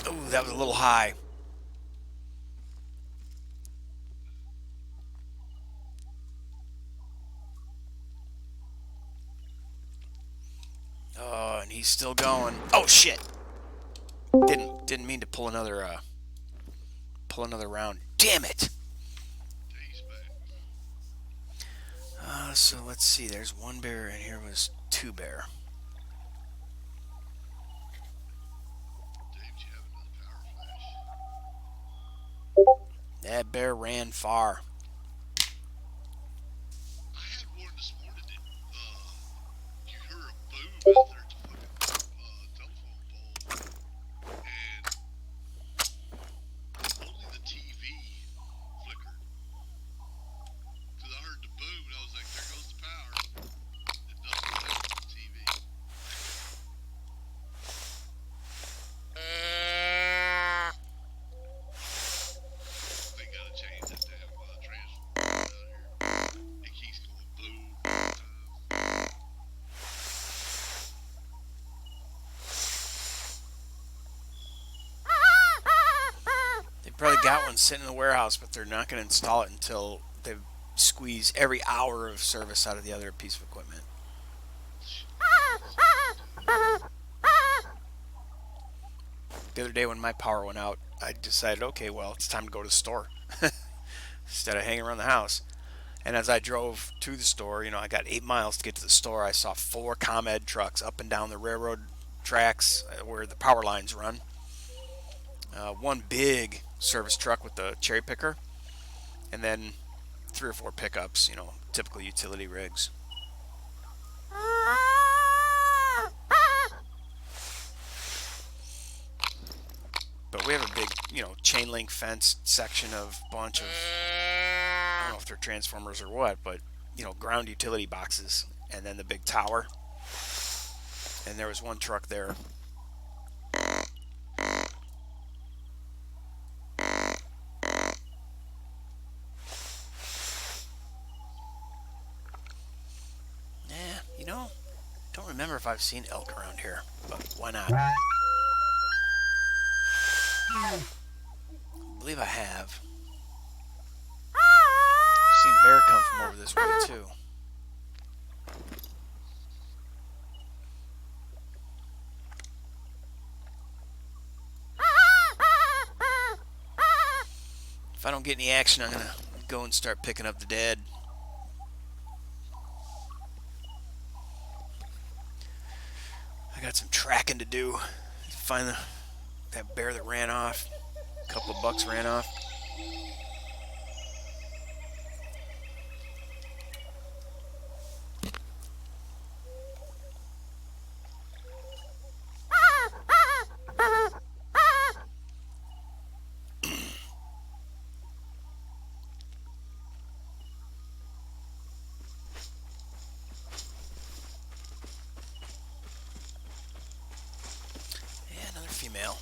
is Ooh, that was a little high. Oh, and he's still going. Oh shit! Didn't mean to pull another round. Damn it! Dave's back. So let's see. There's one bear, and here was two bear. Dave, did you have another power flash? That bear ran far. I had one this morning that you hear a boom out there at the fucking telephone pole, and only the TV flickered. Because I heard the boom, and I was like, there goes the power. And nothing was happening to the TV. They gotta change that damn transformer out here. It keeps going boom all the time. They probably got one sitting in the warehouse, but they're not going to install it until they squeeze every hour of service out of the other piece of equipment. The other day when my power went out, I decided, okay, well, it's time to go to the store instead of hanging around the house. And as I drove to the store, I got 8 miles to get to the store. I saw 4 ComEd trucks up and down the railroad tracks where the power lines run. One big service truck with the cherry picker, and then 3 or 4 pickups, typical utility rigs. But we have a big, chain link fence section of bunch of, I don't know if they're transformers or what, but, ground utility boxes, and then the big tower. And there was one truck there. Don't remember if I've seen elk around here, but why not? I believe I have. I've seen bear come from over this way too. If I don't get any action, I'm gonna go and start picking up the dead. I got some tracking to do. Find that bear that ran off. A couple of bucks ran off. Yeah, another female.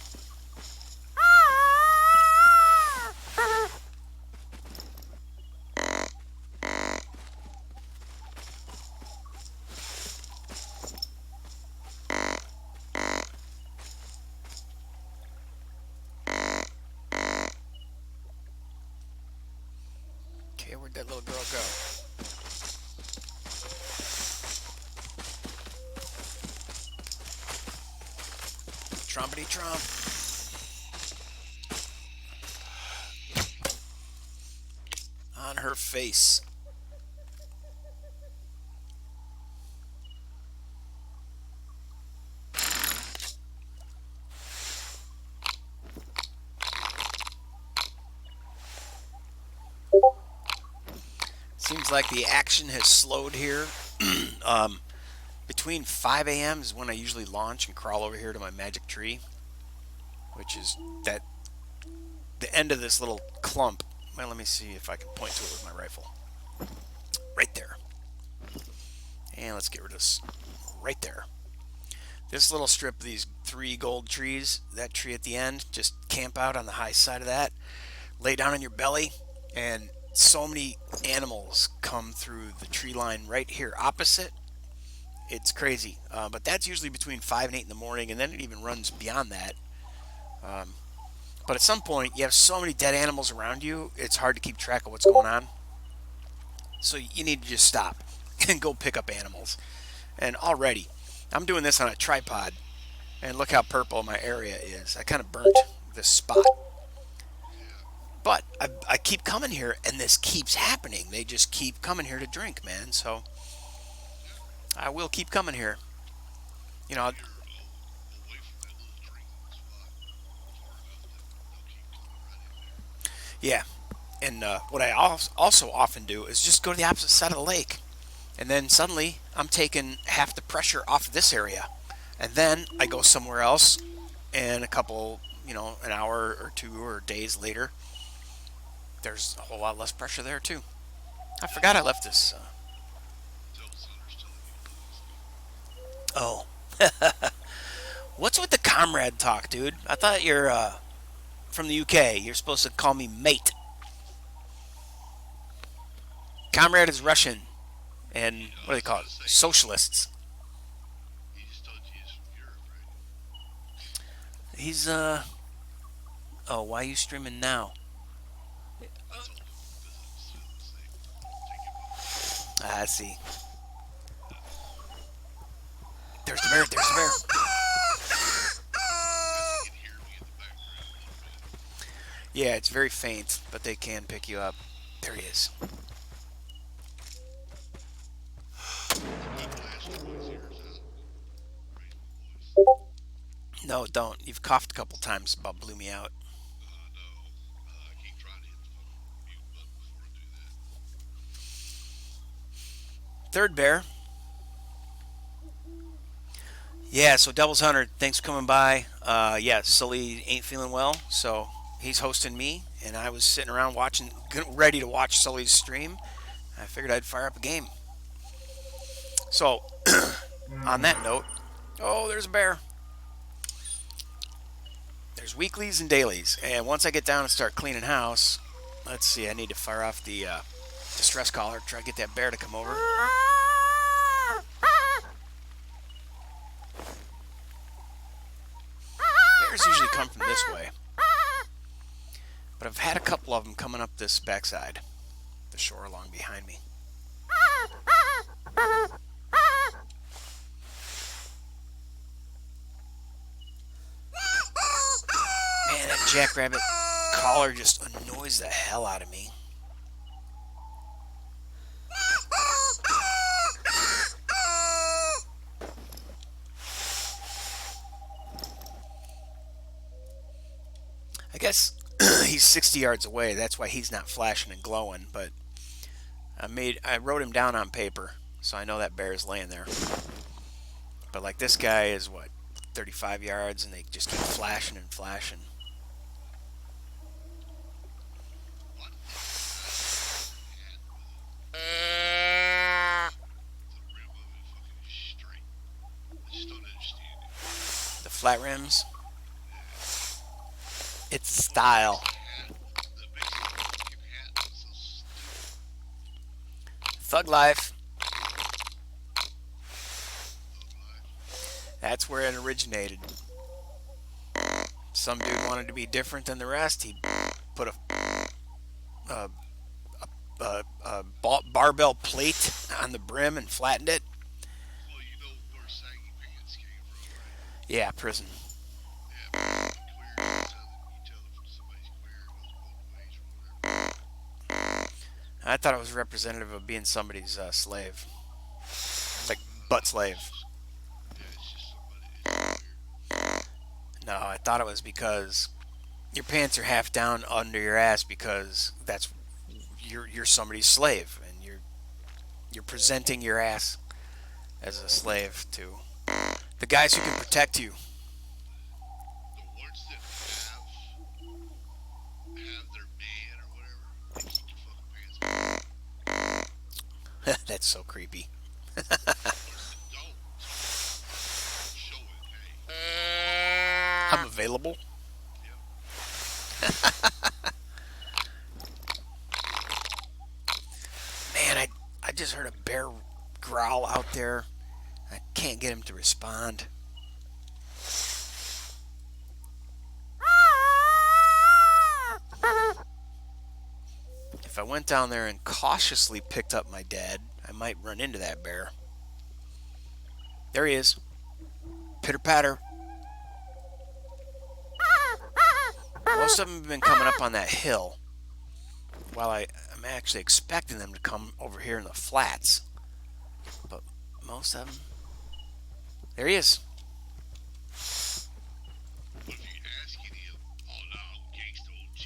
Okay, where'd that little girl go? Trumpety trump. On her face. Seems like the action has slowed here. Between 5 a.m. is when I usually launch and crawl over here to my magic tree, which is the end of this little clump. Well, let me see if I can point to it with my rifle. Right there. And let's get rid of this. Right there. This little strip of these three gold trees, that tree at the end, just camp out on the high side of that, lay down on your belly, and so many animals come through the tree line right here opposite. It's crazy. But that's usually between 5 and 8 in the morning, and then it even runs beyond that. Um, but at some point, you have so many dead animals around you, it's hard to keep track of what's going on. So you need to just stop and go pick up animals. And already, I'm doing this on a tripod, and look how purple my area is. I kind of burnt this spot. Yeah. But I keep coming here, and this keeps happening. They just keep coming here to drink, man. So Yeah. I will keep coming here. You know, If you're away from that little drinking spot far enough, then they'll keep coming right in there. yeah. And what I also often do is just go to the opposite side of the lake. And then suddenly I'm taking half the pressure off of this area. And then I go somewhere else, and a couple, an hour or two or days later, there's a whole lot less pressure there too. I Yeah. forgot I left this. Devil's Hunter's telling me to play this game. Oh, what's with the comrade talk, dude? I thought you're from the UK. You're supposed to call me mate. Comrade is Russian, and what I do they was call gonna it? say Socialists. he just told you he's from Europe, right? He's Oh, why are you streaming now? I told him because I just feel safe to take him off. I see. Yeah. There's the bear. There's the bear. I guess he can hear me in the background a little bit. Yeah, it's very faint, but they can pick you up. There he is. I'll keep blasting everybody's ears out with random voice. No, don't. You've coughed a couple times. About blew me out. No. I keep trying to hit the fucking mute button before I do that. Third bear. Yeah, so Devil's Hunter, thanks for coming by. Yeah, Sully ain't feeling well, so he's hosting me, and I was sitting around watching, ready to watch Sully's stream. I figured I'd fire up a game. So, on that note, oh, there's a bear. There's weeklies and dailies, and once I get down and start cleaning house, let's see, I need to fire off the distress collar, try to get that bear to come over. Bears usually come from this way, but I've had a couple of them coming up this backside, the shore along behind me. Man, that jackrabbit collar just annoys the hell out of me. I guess he's 60 yards away. That's why he's not flashing and glowing. But I wrote him down on paper, so I know that bear is laying there. But like this guy is what 35 yards, and they just keep flashing and flashing. Why do they have a hat with the rim of it fucking straight? I just don't understand it. The flat rims, Yeah. it's What makes style. the hat, that makes the fucking hat look so stupid? Thug life. Thug life. That's where it originated. Some dude wanted to be different than the rest. He put a, barbell plate on the brim and flattened it. Well, you know where saggy pants came from, right? Yeah, prison. Yeah, basically queer. You tell if somebody's queer, it goes both ways or whatever. I thought it was representative of being somebody's slave, like butt slave. Yeah, it's just somebody. It's just weird. No, I thought it was because your pants are half down under your ass because that's you're somebody's slave and you're presenting your ass as a slave to the guys who can protect you. The ones that have their man or whatever, they keep their fucking pants back. That's so creepy. The ones that don't show it. available. Yep. Man, I just heard a bear growl out there. I can't get him to respond. If I went down there and cautiously picked up my dad, I might run into that bear. There he is. Pitter patter. Most of them have been coming up on that hill, while I'm actually expecting them to come over here in the flats. But most of them. There he is. What if you asking him, oh no, gangsta OG.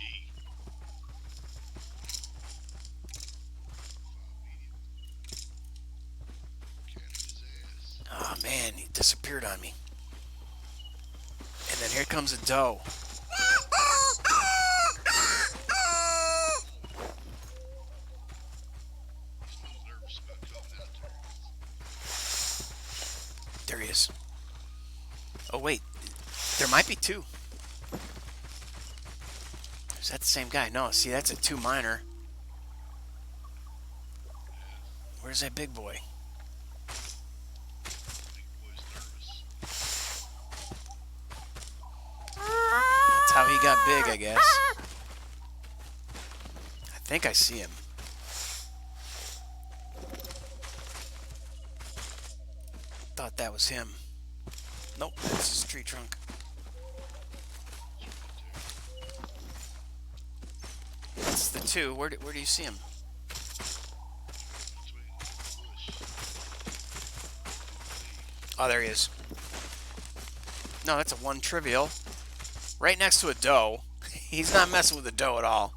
5 medium. Catch his ass. Oh man, he disappeared on me. And then here comes a doe. He's a little nervous about coming out there. There he is. Oh wait, there might be two. Is that the same guy? No, see, that's a 2 minor. Where's that big boy? Big boy's nervous. That's how he got big, I guess. I think I see him. Thought that was him. Nope, that's his tree trunk. That's the 2. Where do you see him? Between the bush. Oh, there he is. No, that's a 1 trivial. Right next to a doe. He's not messing with a doe at all.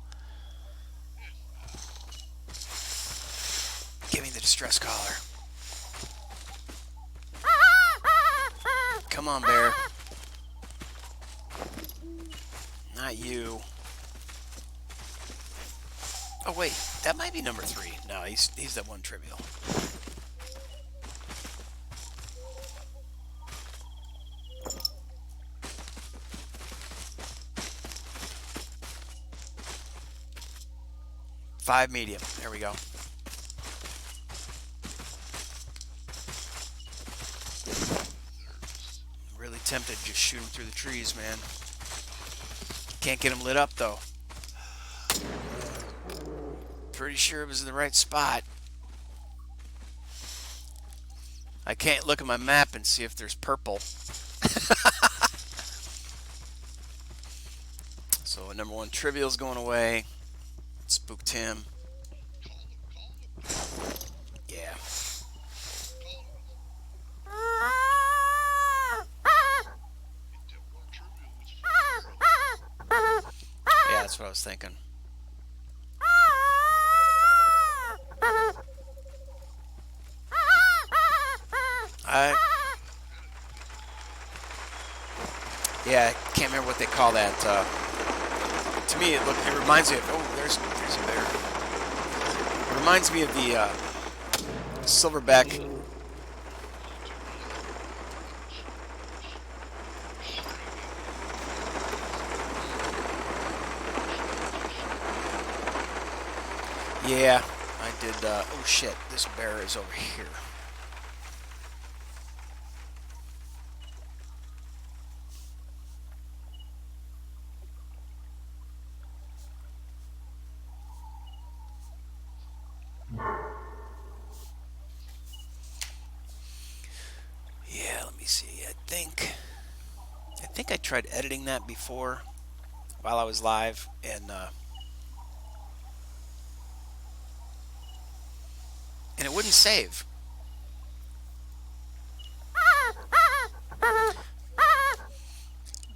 Give me the distress collar. Come on, bear. Not you. Oh wait, that might be number 3. No, he's that 1 trivial. Five medium. There we go. Really tempted to just shoot him through the trees, man. Can't get him lit up though. Pretty sure it was in the right spot. I can't look at my map and see if there's purple. So number 1 trivial's going away. Spooked him. Call him. Yeah. Hit that 1 trivial with fire. Yeah, that's what I was thinking. Yeah, I can't remember what they call that. To me, it reminds me of. Oh, there's a bear. It reminds me of the silverback. Yeah, I did. Oh shit, this bear is over here. Yeah, let me see. I think I tried editing that before while I was live, and it wouldn't save.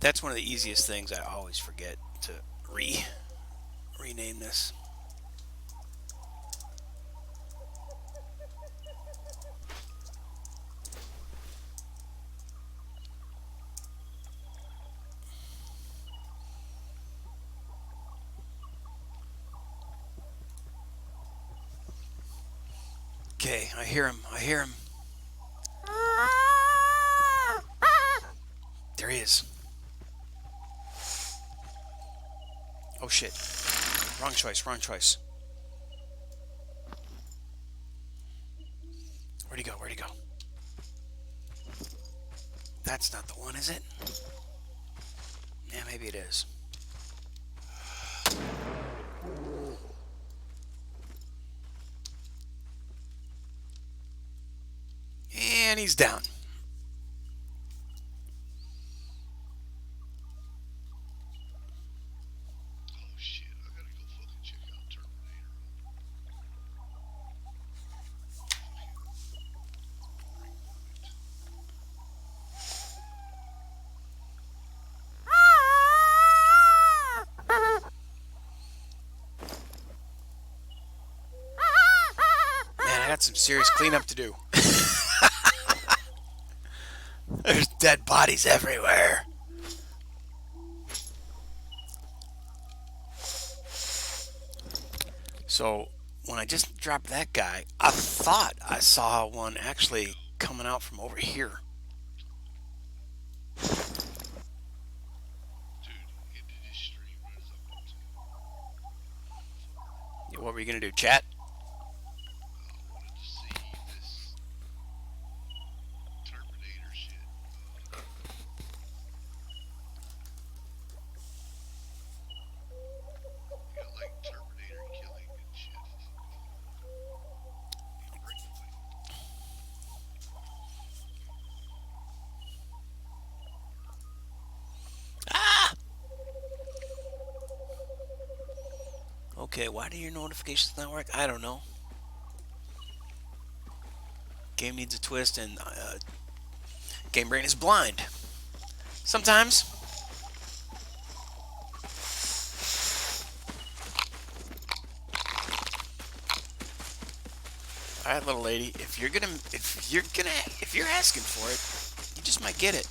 That's one of the easiest things I always forget to rename this. Okay, I hear him. There he is. Oh shit. Wrong choice, wrong choice. Where'd he go? Where'd he go? That's not the one, is it? Yeah, maybe it is. And he's down. Oh shit, I gotta go fucking check out Terminator on fucking Breakpoint. Man, I got some serious cleanup to do. There's dead bodies everywhere. So when I just dropped that guy, I thought I saw one actually coming out from over here. Dude, ended his stream right as I was about to. Motherfucker. What were you gonna do, chat? I wanted to see this Terminator shit. You got like Terminator killing and shit for fucking Breakpoint. Ah! Okay, why do your notifications not work? I don't know. Game needs a twist, and GameBrain is blind. Sometimes. All right, little lady. If you're asking for it, you just might get it.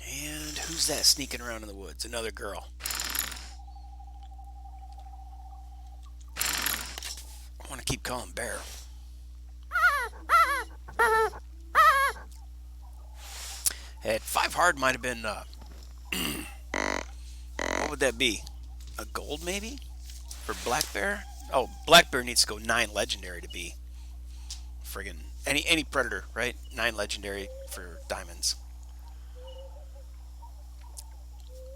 And who's that sneaking around in the woods? Another girl. I want to keep calling Bear. At 5 hard might have been, what would that be? A gold maybe? For Black Bear? Oh, Black Bear needs to go 9 legendary to be friggin' any predator, right? 9 legendary for diamonds.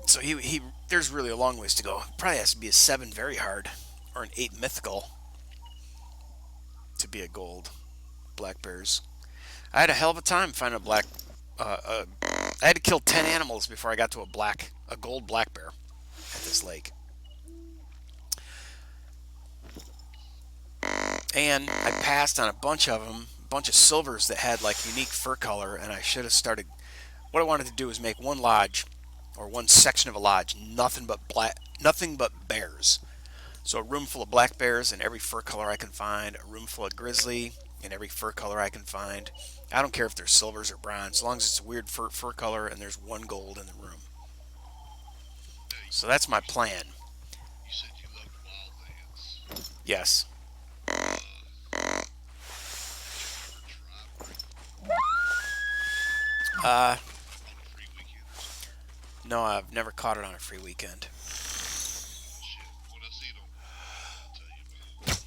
So he there's really a long ways to go. Probably has to be a 7 very hard or an 8 mythical to be a gold Black Bears. I had a hell of a time finding a black. I had to kill 10 animals before I got to a gold black bear at this lake. And I passed on a bunch of them, a bunch of silvers that had like unique fur color, and I should have started. What I wanted to do was make one lodge, or one section of a lodge, nothing but bears. So a room full of black bears in every fur color I can find, a room full of grizzly in every fur color I can find. I don't care if they're silvers or bronze, as long as it's a weird fur color and there's one gold in the room. Hey, So that's my plan. you said you loved Wildlands. Yes. Did you ever try Breakpoint Uh, on a free weekend or something? no, I've never caught it on a free weekend. Shit, when I see it online, I'll tell you about it.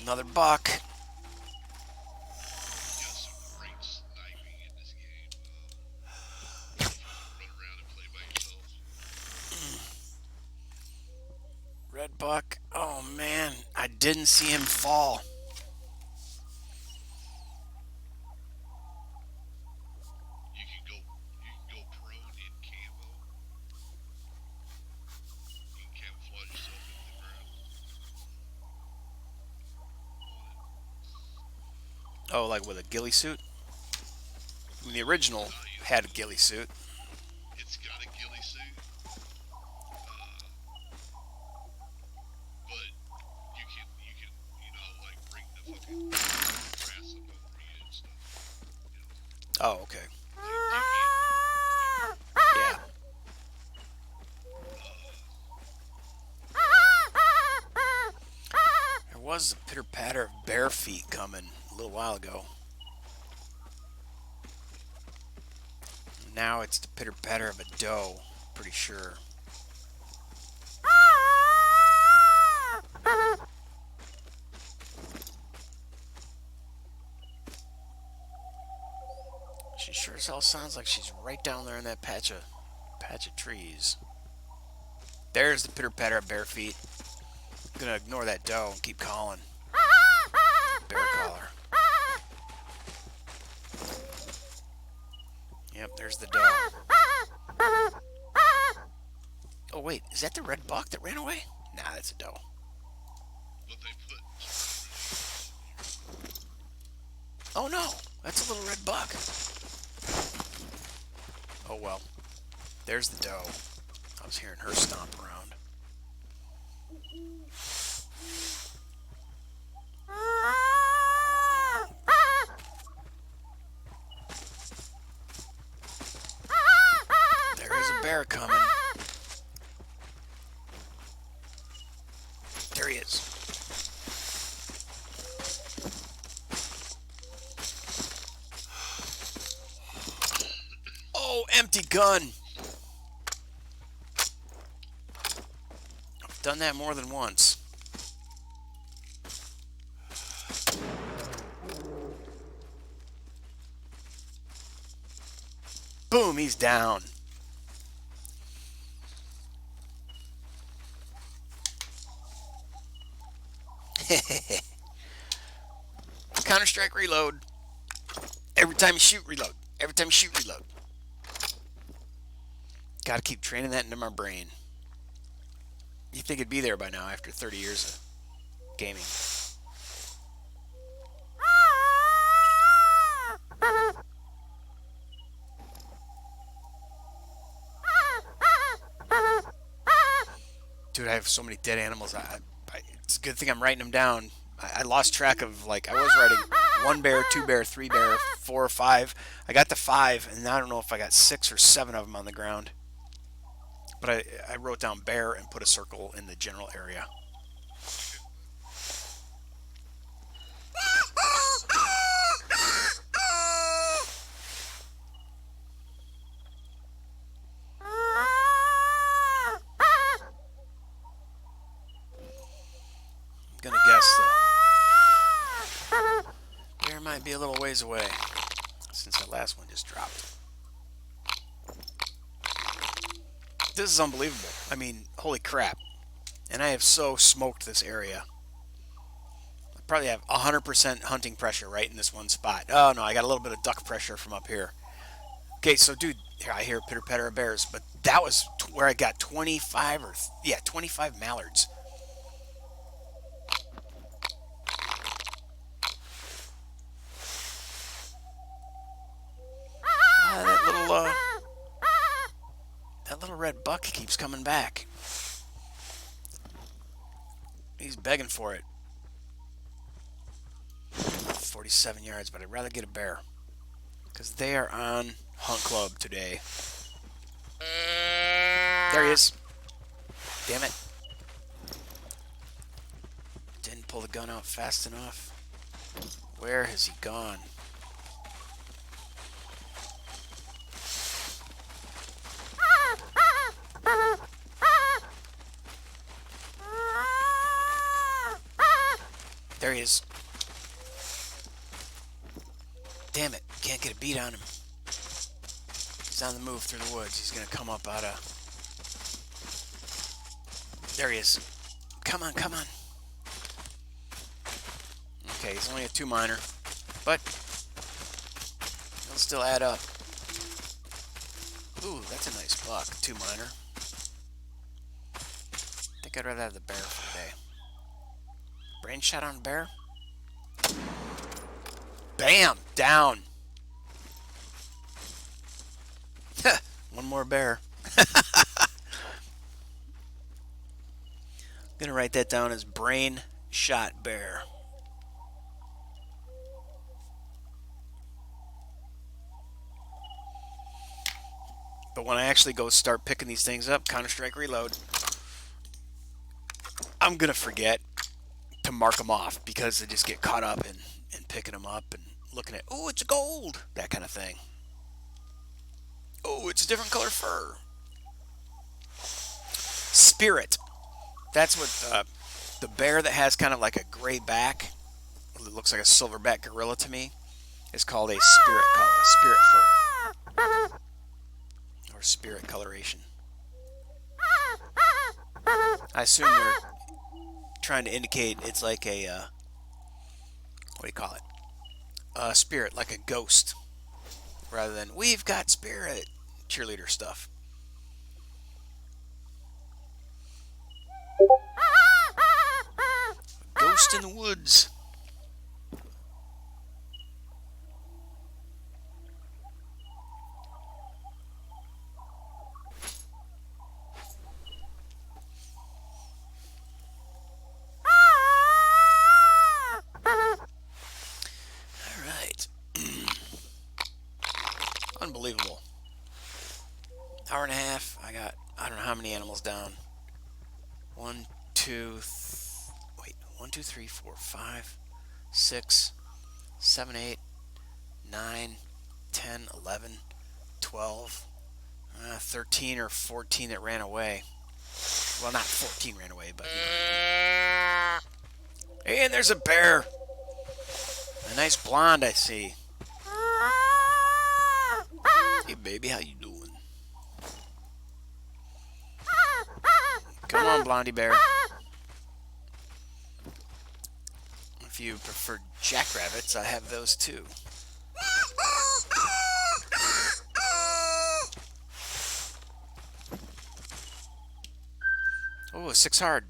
Another buck. You got some great sniping in this game. If you want to run around and play by yourself. Red buck. Oh man, I didn't see him fall. You can go prone in camo. You can camouflage yourself into the ground on it. Oh, like with a ghillie suit? I mean, the original No, had a ghillie suit. it's got a ghillie suit, uh, but like bring the fucking grass up over you and stuff. You know, Oh, okay. you can. Yeah. was a pitter-patter of bare feet coming a little while ago. Now it's the pitter-patter of a doe, pretty sure. She sure as hell sounds like she's right down there in that patch of trees. There's the pitter-patter of bare feet. I'm gonna ignore that doe and keep calling. Bear caller. Yep, there's the doe. Oh wait, is that the red buck that ran away? Nah, that's a doe. But they put. Oh no, that's a little red buck. Oh well, there's the doe. I was hearing her stomp around. There is a bear coming. There he is. Oh, empty gun. I've done that more than once. Boom, he's down. Counter-Strike reload. Every time you shoot, reload. Every time you shoot, reload. Gotta keep training that into my brain. You'd think it'd be there by now after 30 years of gaming. Dude, I have so many dead animals. It's a good thing I'm writing them down. I lost track of, like, I was writing 1 bear, 2 bear, 3 bear, 4 or 5. I got to 5, and now I don't know if I got 6 or 7 of them on the ground. But I wrote down bear and put a circle in the general area. I'm gonna guess the bear might be a little ways away since that last one just dropped. This is unbelievable. I mean, holy crap. And I have so smoked this area. I probably have 100% hunting pressure right in this one spot. Oh no, I got a little bit of duck pressure from up here. Okay, so dude, here I hear pitter-patter of bears, but that was where I got 25 mallards. That little red buck keeps coming back. He's begging for it. 47 yards, but I'd rather get a bear because they are on Hunt Club today. There he is. Damn it. Didn't pull the gun out fast enough. Where has he gone? There he is. Damn it. Can't get a beat on him. He's on the move through the woods. He's going to come up out of... There he is. Come on, come on. Okay, he's only a 2-miner, but he'll still add up. Ooh, that's a nice buck, 2-miner. I think I'd rather have the bear for the day. Brain shot on bear. Bam! Down. One more bear. I'm going to write that down as brain shot bear. But when I actually go start picking these things up, Counter-Strike reload, I'm going to forget to mark them off because they just get caught up in picking them up and looking at, oh, it's gold, that kind of thing. Oh, it's a different color fur. Spirit. That's what the bear that has kind of like a gray back, it looks like a silverback gorilla to me, is called a spirit color, spirit fur, or spirit coloration. I assume they're trying to indicate it's like a what do you call it? A spirit, like a ghost, rather than we've got spirit cheerleader stuff. A ghost in the woods. Unbelievable. Hour and a half. I got, I don't know how many animals down. 1, 2, 3, 4, 5, 6, 7, 8, 9, 10, 11, 12, 13 or 14 that ran away. Well, not 14 ran away, but and there's a bear. A nice blonde I see. Hey baby, how you doing? Come on, blondie bear. If you prefer jackrabbits, I have those too. Oh, 6 hard.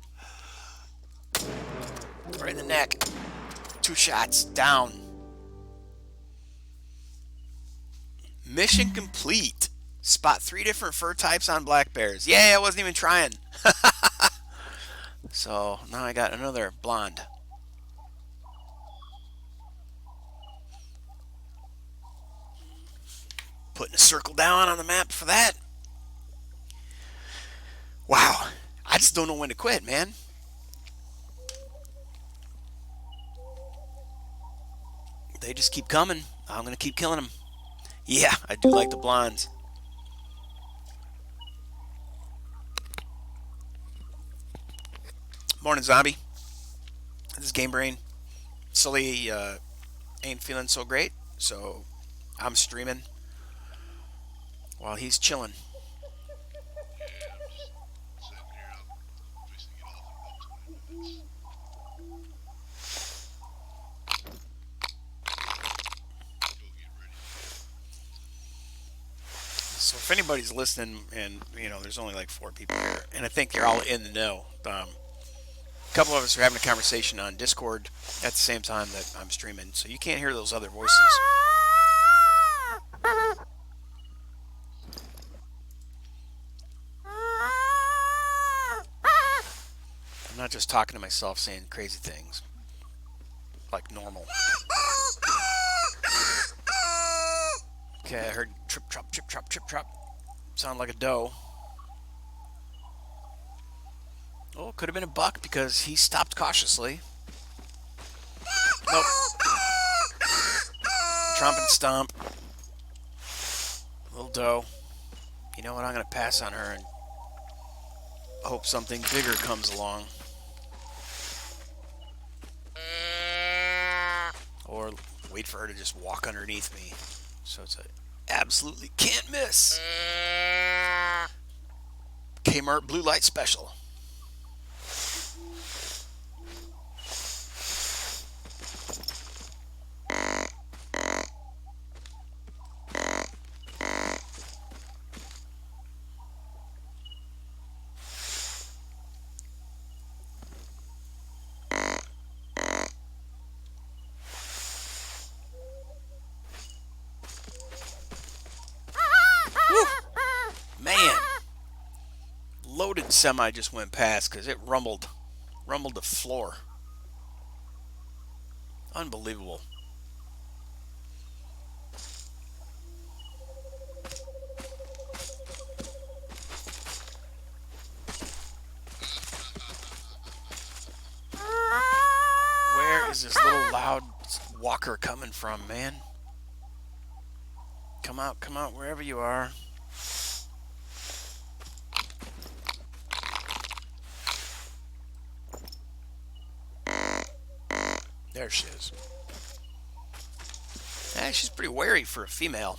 Right in the neck. 2 shots. Down. Mission complete. Spot 3 different fur types on black bears. Yeah, I wasn't even trying. So now I got another blonde. Putting a circle down on the map for that. Wow. I just don't know when to quit, man. They just keep coming. I'm going to keep killing them. Yeah, I do like the blondes. Morning, zombie. This is GameBrain. Sully ain't feeling so great, so I'm streaming while he's chilling. Yeah, I'm just sitting here. I'm fixing to get off in about 20 minutes. Go get ready. So if anybody's listening, and you know, there's only like 4 people here, and I think you're all in the know. A couple of us are having a conversation on Discord at the same time that I'm streaming, so you can't hear those other voices. I'm not just talking to myself saying crazy things like normal. Okay, I heard trip, trop, trip, trop, trip, trop. Sound like a doe. Oh, could have been a buck because he stopped cautiously. Nope. Tromp and stomp. Little doe. You know what? I'm going to pass on her and hope something bigger comes along. Or wait for her to just walk underneath me. So it's a absolutely can't miss. Kmart Blue Light Special. Man, loaded semi just went past because it rumbled the floor. Unbelievable. Where's this little loud walker coming from, man? Come out, wherever you are. There she is. She's pretty wary for a female.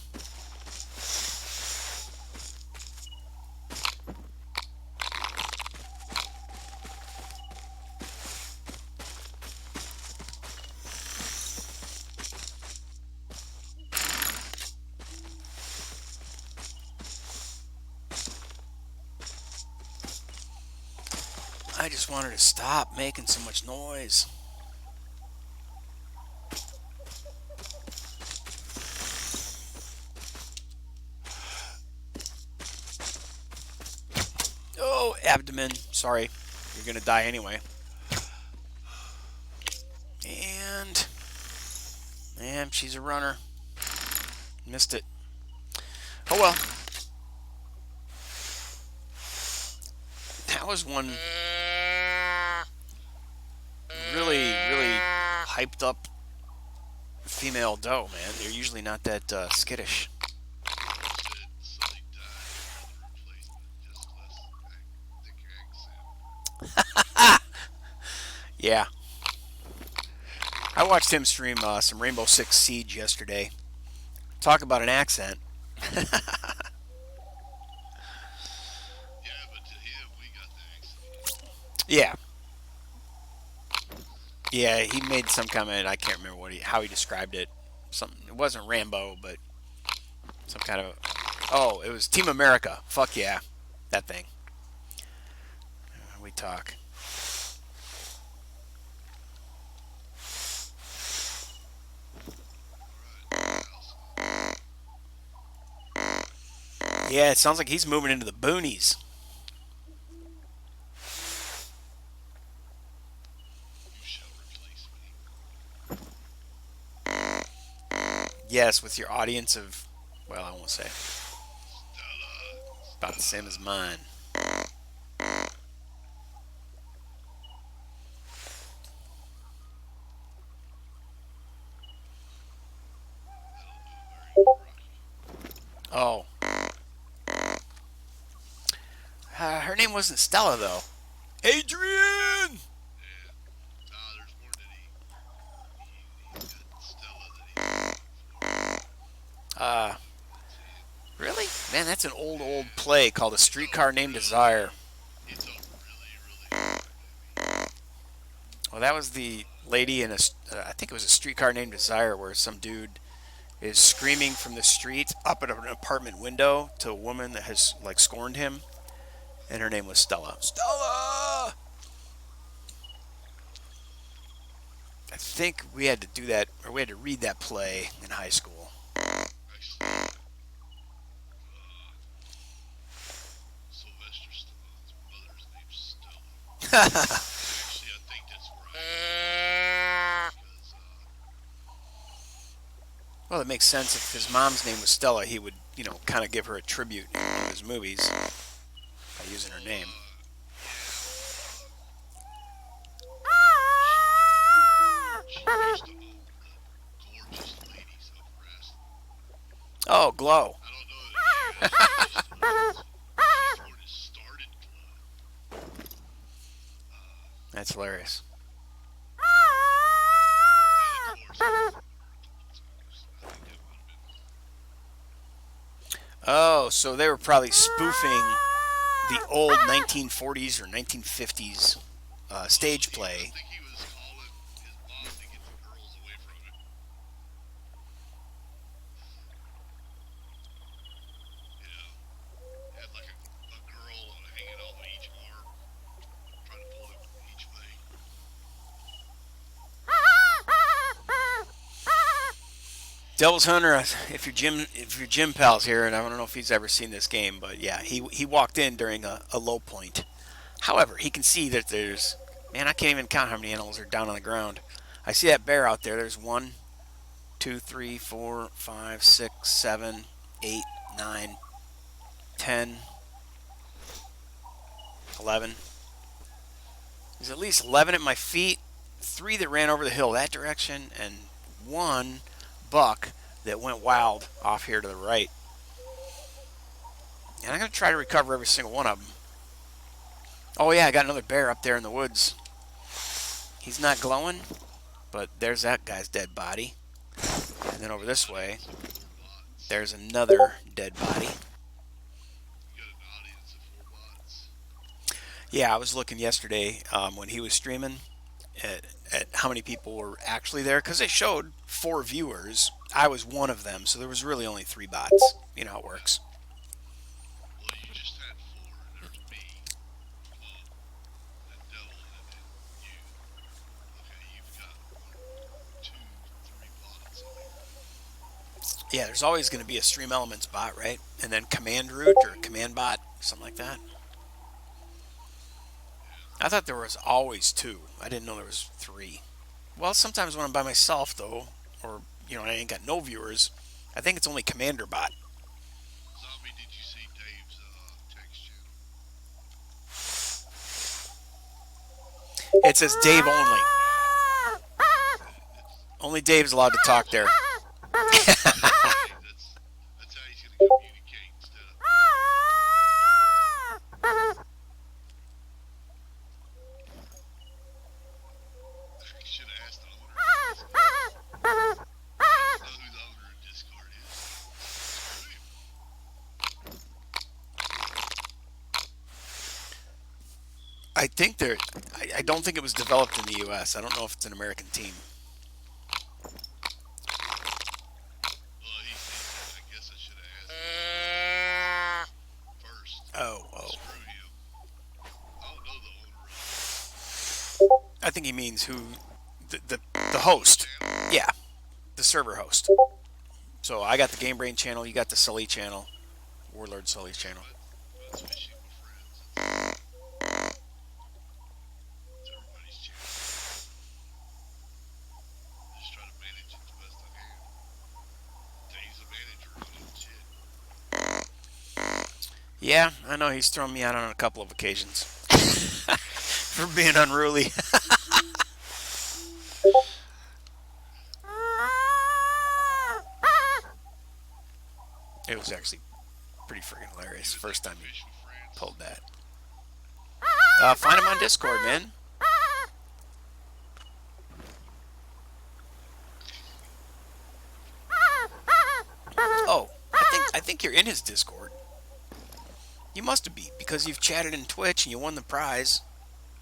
I just want her to stop making so much noise. Oh, abdomen. Sorry. You're going to die anyway. And she's a runner. Missed it. Oh well. That was one really hyped up female doe, man. They're usually not that skittish. Yeah. I watched him stream some Rainbow Six Siege yesterday. Talk about an accent. Yeah, but to him, we got the accent. Yeah. Yeah, he made some comment. I can't remember how he described it. Something. It wasn't Rambo, but some kind of. Oh, it was Team America. Fuck yeah, that thing. We talk. Yeah, it sounds like he's moving into the boonies. You shall replace me. Yes, with your audience of, well, I won't say. Stella. About the same as mine. Oh. Her name wasn't Stella, though. Adrian! Yeah. Nah, there's more than he got Stella that Really? Man, that's an old play called A Streetcar Named Desire. It's a really good movie. Well, that was the lady in I think it was A Streetcar Named Desire, where some dude is screaming from the street up at an apartment window to a woman that has, like, scorned him. And her name was Stella. Stella! I think we had to do that, or we had to read that play in high school. Actually, Sylvester Stallone's mother's name's Stella. Actually, I think that's where I because, Well, it makes sense. If his mom's name was Stella, he would, kind of give her a tribute in one of his movies by using her name. she used to own the gorgeous ladies of wrestling. Oh, Glow. I don't know if she still is. Before it started Glow. That's hilarious. And of course, I think it would have been. Oh, so they were probably spoofing the old 1940s or 1950s stage play. I think he was calling his mom to get the girls away from him. Had like a girl hanging off of each arm, trying to pull him each way. Devil's Hunter, if your Jim pal's here, and I don't know if he's ever seen this game, but yeah, he walked in during a low point. However, he can see that there's, man, I can't even count how many animals are down on the ground. I see that bear out there. There's 1, 2, 3, 4, 5, 6, 7, 8, 9, 10, 11. There's at least 11 at my feet, three that ran over the hill that direction, and one buck that went wild off here to the right. And I'm going to try to recover every single one of them. Oh, yeah, I got another bear up there in the woods. He's not glowing, but there's that guy's dead body. And then over this way, Audience of 4 bots. there's another dead body. You got an audience of 4 bots. Yeah, I was looking yesterday when he was streaming at how many people were actually there, because it showed 4 viewers. I was one of them, so there was really only 3 bots. You know how it works. Well, you just had 4. There's me, Club, and Devil, and then you. Okay, you've got 1, 2, 3 bots in here. Yeah, there's always going to be a Stream Elements bot, right? And then Command Root or Command Bot, something like that. Yeah. I thought there was always 2. I didn't know there was 3. Well, sometimes when I'm by myself, though, or, I ain't got no viewers, I think it's only Commander Bot. Zombie, did you see Dave's text channel? It says Dave only. It's Only Dave's allowed to talk there. Dave. That's how he's gonna communicate instead of. You should have asked the owner of Discord. I don't know who the owner of Discord is. Screw him. I think they're. I don't think it was developed in the U.S. I don't know if it's an American team. Well, I guess I should have asked the owner of Discord first. Oh. Screw him. I don't know the owner of it. I think he means who, the host. Channel? Yeah, the server host. So I got the Game Brain channel. You got the Sully channel, Warlord Sully's channel. That's fishing with friends. It's everybody's channel. I just try to manage it the best I can. Dave's a manager on it and shit. Yeah, I know he's thrown me out on a couple of occasions for being unruly. It was actually pretty freaking hilarious. You would First like time to he fish with friends? pulled that. Find him on Discord, man. Oh, I think you're in his Discord. You must be, because you've chatted in Twitch and you won the prize.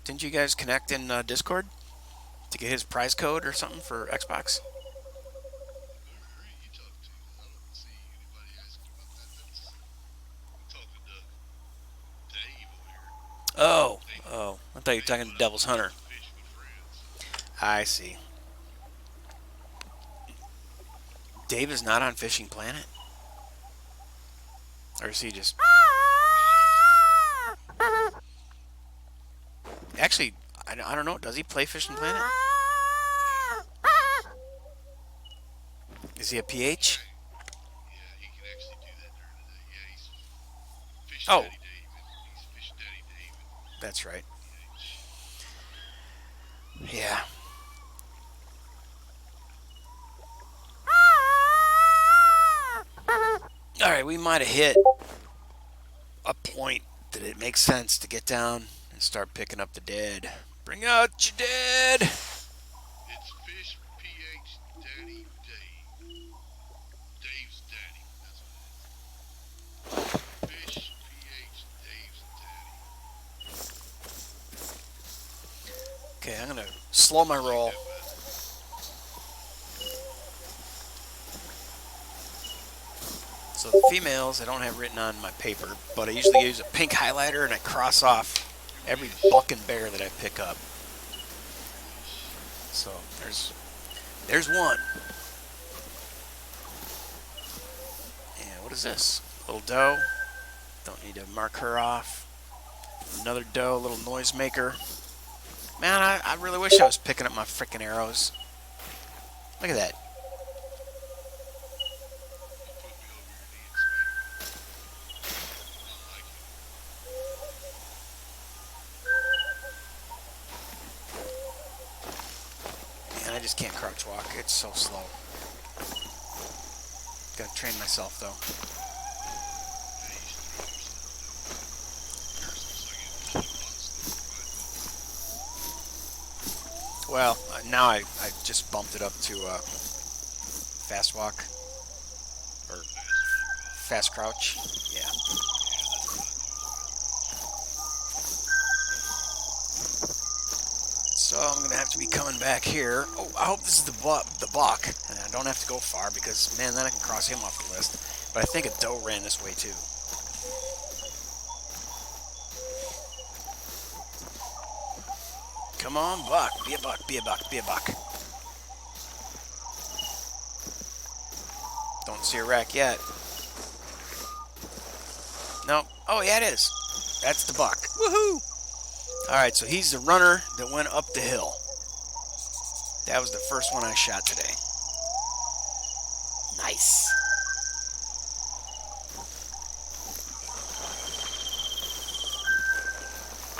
Didn't you guys connect in Discord to get his prize code or something for Xbox? Who are you talking to? 'Cause I don't see anybody asking about that. I'm talking to Dave over here. Oh. I thought you were Dave talking put to up Devil's he wants Hunter. to fish with friends. I see. Dave is not on Fishing Planet? Or is he just... Actually, I don't know. Does he play Fishing Planet? Is he a PH? Yeah, he can actually do that during the day. Yeah, he's Fish Oh, Daddy Dave. He's Fish Daddy Dave at that's right. PH. Yeah. Alright, we might have hit a point that it makes sense to get down and start picking up the dead. Bring out your dead! It's Fish PH Daddy Dave. Dave's Daddy. That's what it is. Fish PH Dave's Daddy. Okay, I'm gonna slow my I like roll. that better. So the females I don't have written on my paper, but I usually use a pink highlighter and I cross off every buck and bear that I pick up. So there's one. And what is this? Little doe. Don't need to mark her off. Another doe, little noisemaker. Man, I really wish I was picking up my frickin' arrows. Look at that. You put me over your knee and smack me. I like it. just can't crouch walk. It's so slow. Gotta train myself, though. Well, now I just bumped it up to fast walk. Or fast crouch. Yeah. So I'm going to have to be coming back here. Oh, I hope this is the buck. And I don't have to go far because, man, then I can cross him off the list. But I think a doe ran this way, too. Come on, buck. Be a buck, be a buck, be a buck. Don't see a rack yet. No. Oh, yeah, it is. That's the buck. Woohoo! Alright, so he's the runner that went up the hill. That was the first one I shot today. Nice.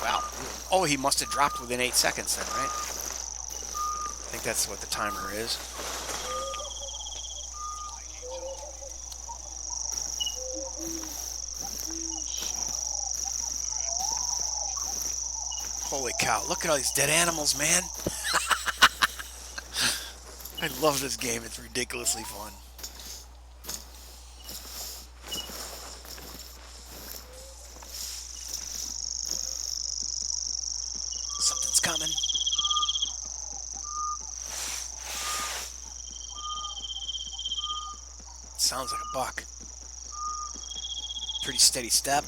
Wow. Oh, he must have dropped within 8 seconds then, right? I think that's what the timer is. Holy cow, look at all these dead animals, man. I love this game. It's ridiculously fun. Something's coming. Sounds like a buck. Pretty steady step.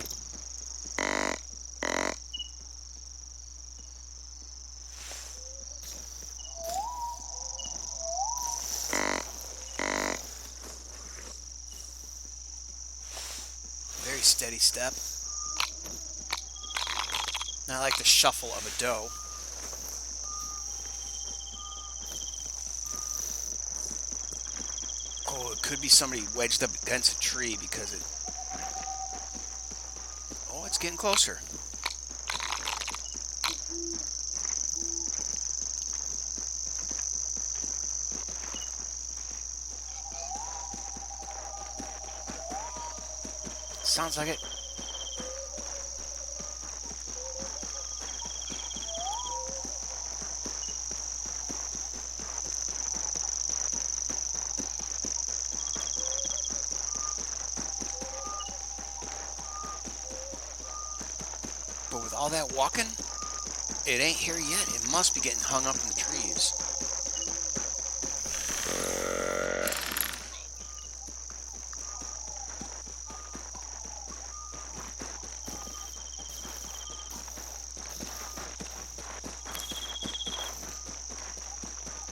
Very steady step. Not like the shuffle of a doe. Oh, it could be somebody wedged up against a tree because it... Oh, it's getting closer. Sounds like it. But with all that walking, it ain't here yet. It must be getting hung up in the trees.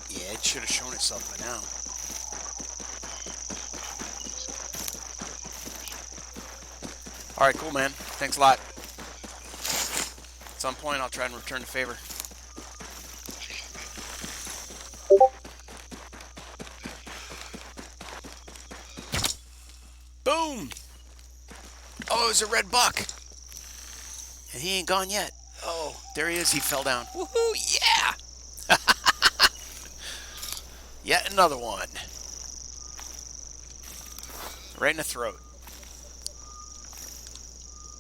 Yeah, it should have shown itself by now. Alright, cool, man. Thanks a lot. At some point, I'll try and return the favor. Boom! Oh, it was a red buck. And he ain't gone yet. Oh, there he is. He fell down. Woohoo! Yeah! Yet another one. Right in the throat.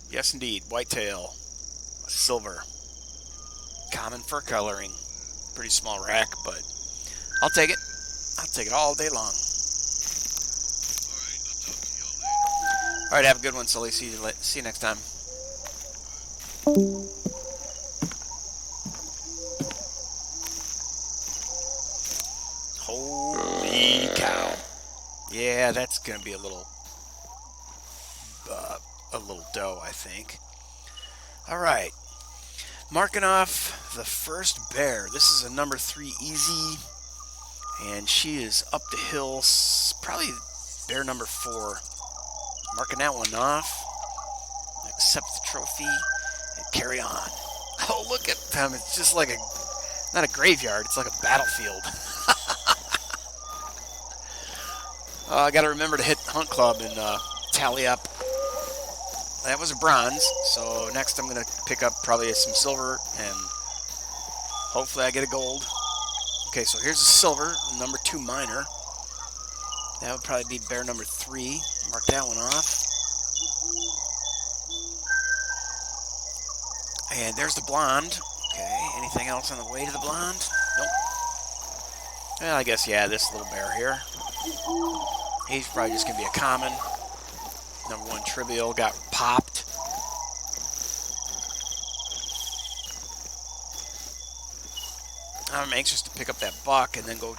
Yes, indeed. Whitetail. Silver. Common fur coloring. Pretty small rack, but I'll take it. I'll take it all day long. All right, have a good one, Sully. See you next time. Holy cow! Yeah, that's gonna be a little doe, I think. All right, marking off the first bear. This is a number 3 easy, and she is up the hill. Probably bear number 4. Marking that one off. Accept the trophy and carry on. Oh, look at them. It's just like not a graveyard. It's like a battlefield. I got to remember to hit Hunt Club and tally up. That was a bronze. So next I'm going to pick up probably some silver and hopefully I get a gold. Okay, so here's a silver, number 2 minor. That would probably be bear number 3. Mark that one off. And there's the blonde. Okay, anything else on the way to the blonde? Nope. Well, I guess, yeah, this little bear here. He's probably just going to be a common. Number 1 trivial got popped. I'm anxious to pick up that buck and then go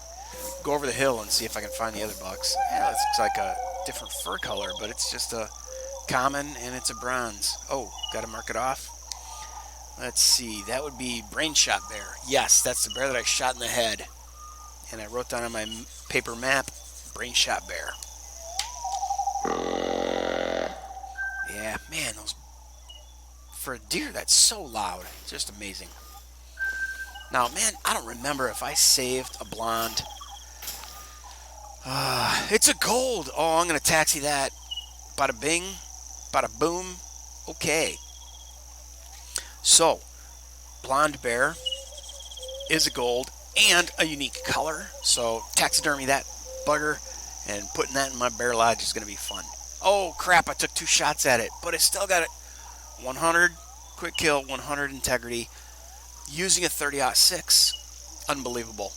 over the hill and see if I can find the other bucks. Yeah, this looks like a different fur color, but it's just a common and it's a bronze. Oh, got to mark it off. Let's see, that would be brain shot bear. Yes, that's the bear that I shot in the head. And I wrote down on my paper map, brain shot bear. Yeah, man, those, for a deer, that's so loud. Just amazing. Now, man, I don't remember if I saved a blonde. It's a gold. Oh, I'm going to taxi that. Bada bing, bada boom. Okay. So, blonde bear is a gold and a unique color. So, taxidermy that bugger and putting that in my bear lodge is going to be fun. Oh, crap, I took 2 shots at it, but I still got it. 100 quick kill, 100 integrity, using a 30-06. Unbelievable.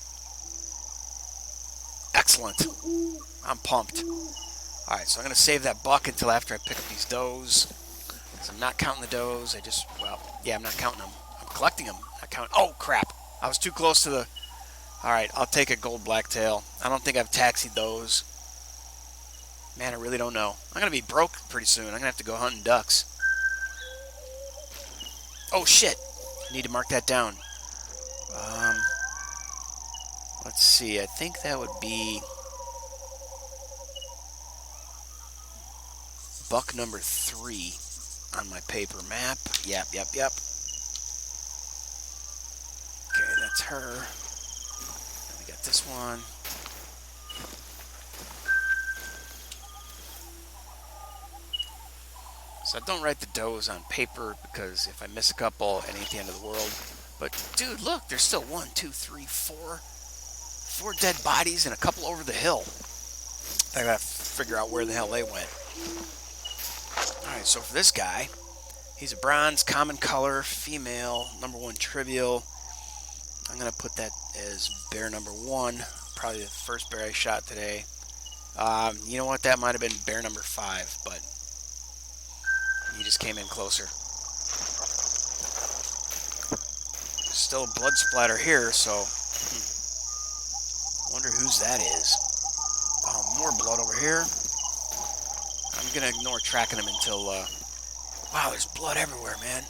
Excellent. I'm pumped. All right, so I'm going to save that buck until after I pick up these does. So I'm not counting the does. I'm not counting them. I'm collecting them. Not counting. Oh, crap. I was too close to the... All right, I'll take a gold blacktail. I don't think I've taxied those. Man, I really don't know. I'm going to be broke pretty soon. I'm going to have to go hunting ducks. Oh, shit. I need to mark that down. Let's see. I think that would be buck number 3 on my paper map. Yep. Okay, that's her. Then we got this one. So I don't write the does on paper because if I miss a couple, it ain't the end of the world. But dude, look, there's still 1, 2, 3, 4 dead bodies and a couple over the hill. I gotta figure out where the hell they went. Alright, so for this guy, he's a bronze, common color, female, number 1 trivial. I'm gonna put that as bear number 1, probably the first bear I shot today. You know what, that might have been bear number 5, but he just came in closer. Still a blood splatter here, so wonder whose that is. Oh, more blood over here. I'm gonna ignore tracking him until wow, there's blood everywhere, man.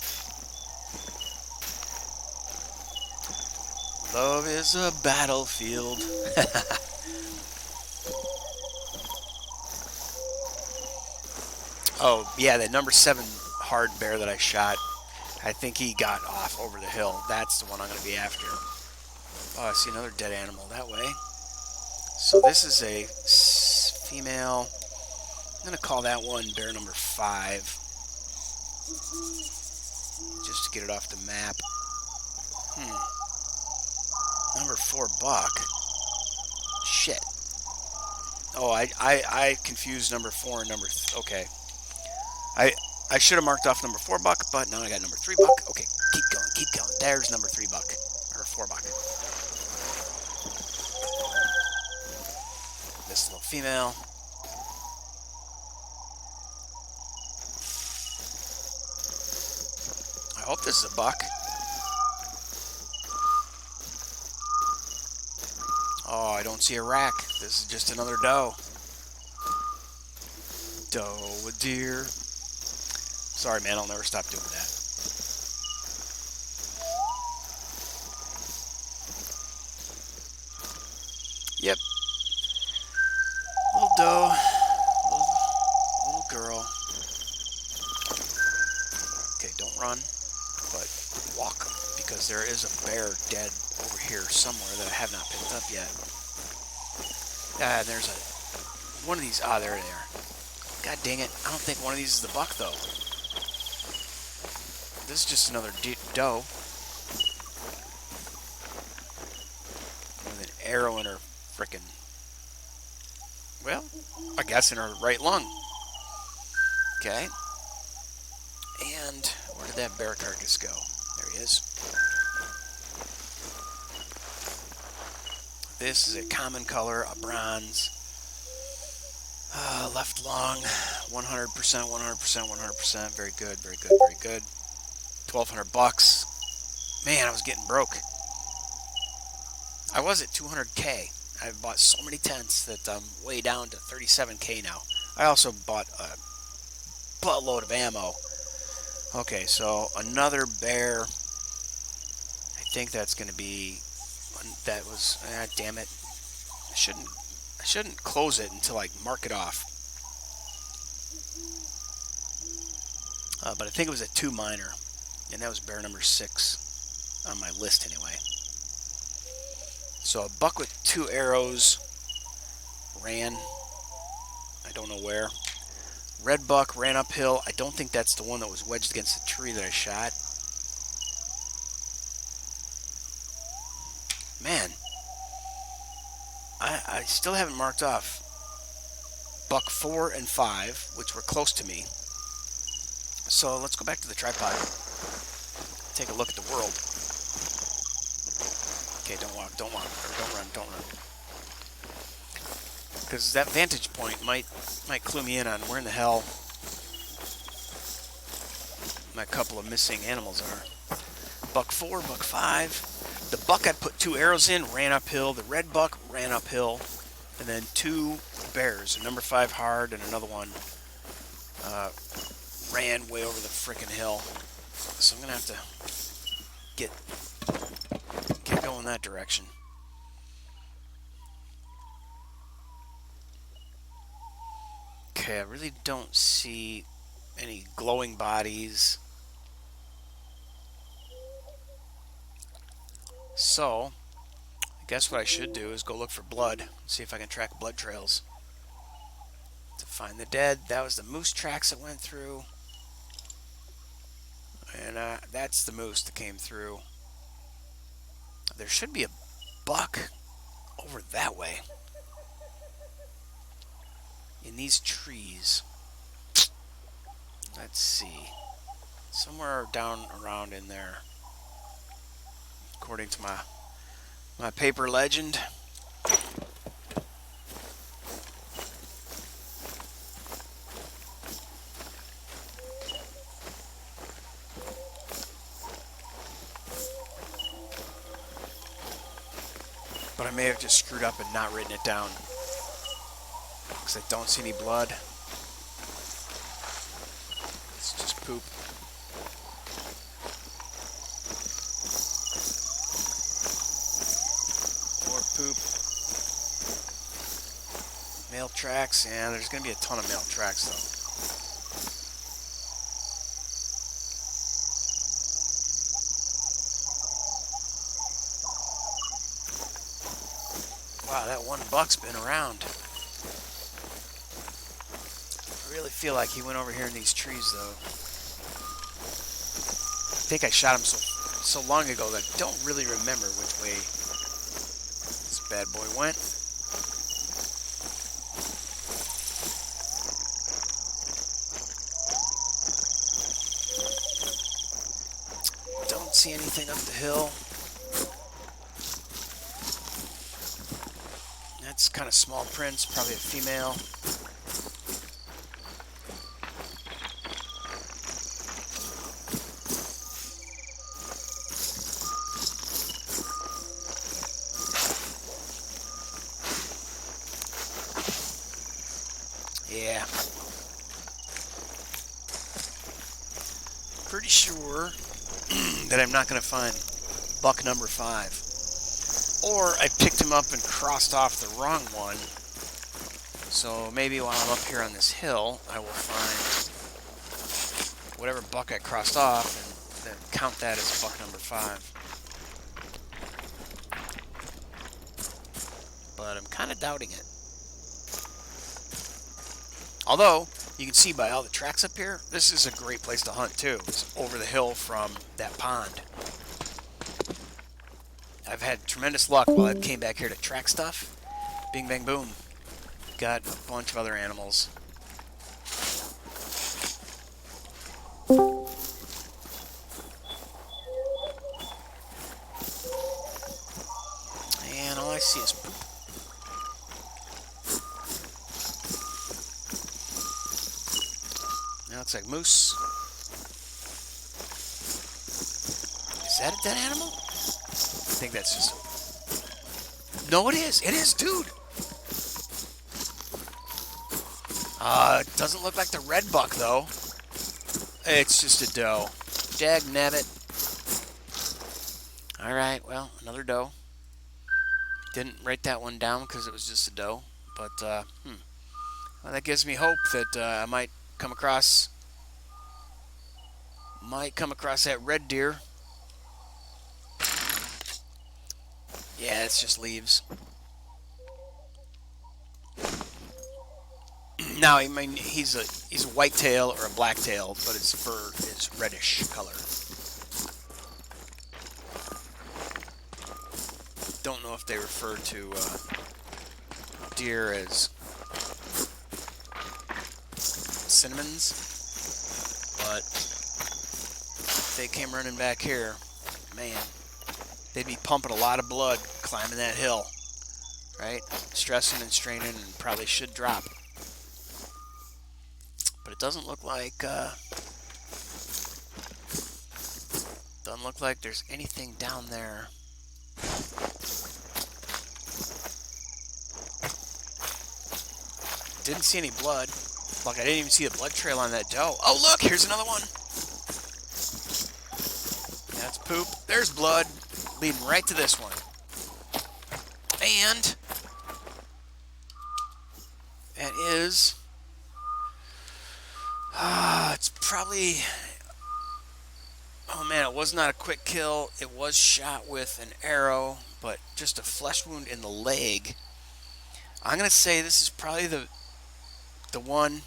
Love is a battlefield. Oh, yeah, the number 7 hard bear that I shot, I think he got off over the hill. That's the one I'm going to be after. Oh, I see another dead animal that way. So this is a female. I'm going to call that one bear number 5. Just to get it off the map. Number 4 buck. Shit. Oh, I confused number 4 and number... Okay. I should have marked off number 4 buck, but now I got number 3 buck. Okay, keep going. There's number 3 buck. Or 4 buck. This little female. I hope this is a buck. Oh, I don't see a rack. This is just another doe. Doe, a deer. Sorry, man, I'll never stop doing that. Yep. Little doe. Little girl. Okay, don't run, but walk, because there is a bear dead over here somewhere that I have not picked up yet. There's one of these. Ah, there they are. God dang it. I don't think one of these is the buck, though. This is just another doe. With arrow in her frickin', well, I guess in her right lung. Okay. And where did that bear carcass go? There he is. This is a common color, a bronze. Left lung, 100%, 100%, 100%. Very good, very good, very good. $1,200. Man, I was getting broke. I was at 200K. I've bought so many tents that I'm way down to 37K now. I also bought a buttload of ammo. Okay, so another bear. I think that's going to be. That was. Damn it! I shouldn't close it until I mark it off. But I think it was a 2 minor, and that was bear number 6 on my list anyway. So a buck with 2 arrows ran. I don't know where. Red buck ran uphill. I don't think that's the one that was wedged against the tree that I shot. Man, I still haven't marked off buck 4 and 5, which were close to me. So let's go back to the tripod. Take a look at the world. Okay, don't walk, don't run, don't run. Because that vantage point might clue me in on where in the hell my couple of missing animals are. Buck 4, buck 5. The buck I put 2 arrows in ran uphill. The red buck ran uphill. And then 2 bears, a number 5 hard and another one, ran way over the frickin' hill. So I'm going to have to get going that direction. Okay, I really don't see any glowing bodies. So, I guess what I should do is go look for blood, see if I can track blood trails to find the dead. That was the moose tracks that went through. And that's the moose that came through. There should be a buck over that way. In these trees. Let's see. Somewhere down around in there. According to my paper legend. But I may have just screwed up and not written it down. Because I don't see any blood. It's just poop. More poop. Male tracks, and there's going to be a ton of male tracks though. Wow, that one buck's been around. I really feel like he went over here in these trees, though. I think I shot him so long ago that I don't really remember which way this bad boy went. Don't see anything up the hill. That's kind of small prints, probably a female. Yeah. Pretty sure that I'm not going to find buck number 5. Or I picked him up and crossed off the wrong one. So maybe while I'm up here on this hill, I will find whatever buck I crossed off and then count that as buck number 5. But I'm kind of doubting it. Although, you can see by all the tracks up here, this is a great place to hunt too. It's over the hill from that pond. I've had tremendous luck while I came back here to track stuff. Bing, bang, boom. Got a bunch of other animals. And all I see is poop. Now it's like moose. Is that a dead animal? I think that's just... No, it is. It is, dude. It doesn't look like the red buck, though. It's just a doe. Dag nabbit. Alright, well, another doe. Didn't write that one down because it was just a doe. But, well, that gives me hope that I might come across that red deer. Yeah, it's just leaves. Now, I mean, he's a whitetail or a blacktail, but his fur is reddish color. Don't know if they refer to deer as cinnamons, but if they came running back here, man, they'd be pumping a lot of blood climbing that hill, right? Stressing and straining, and probably should drop. But it doesn't look like there's anything down there. Didn't see any blood. Look, I didn't even see a blood trail on that doe. Oh, look, here's another one. That's poop. There's blood leading right to this one. And that is... it's probably... Oh, man, it was not a quick kill. It was shot with an arrow, but just a flesh wound in the leg. I'm going to say this is probably the one.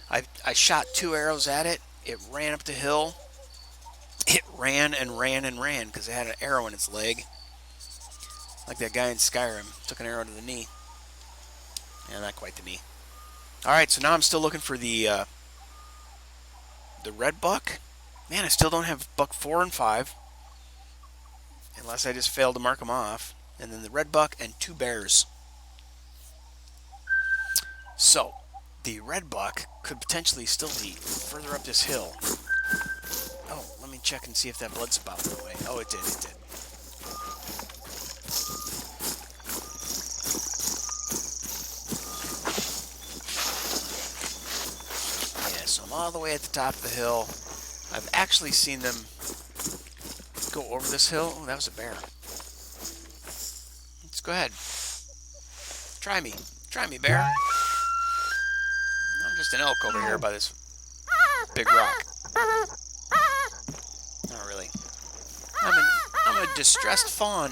I shot 2 arrows at it. It ran up the hill. It ran and ran and ran because it had an arrow in its leg. Like that guy in Skyrim. Took an arrow to the knee. Yeah, not quite the knee. Alright, so now I'm still looking for the red buck. Man, I still don't have buck 4 and 5. Unless I just failed to mark them off. And then the red buck and 2 bears. So, the red buck could potentially still be further up this hill. Oh, let me check and see if that blood spot went away. Oh, it did, it did. Yeah, so I'm all the way at the top of the hill. I've actually seen them go over this hill. Oh, that was a bear. Let's go ahead. Try me. Try me, bear. I'm just an elk over here by this big rock. Not really. I'm a distressed fawn.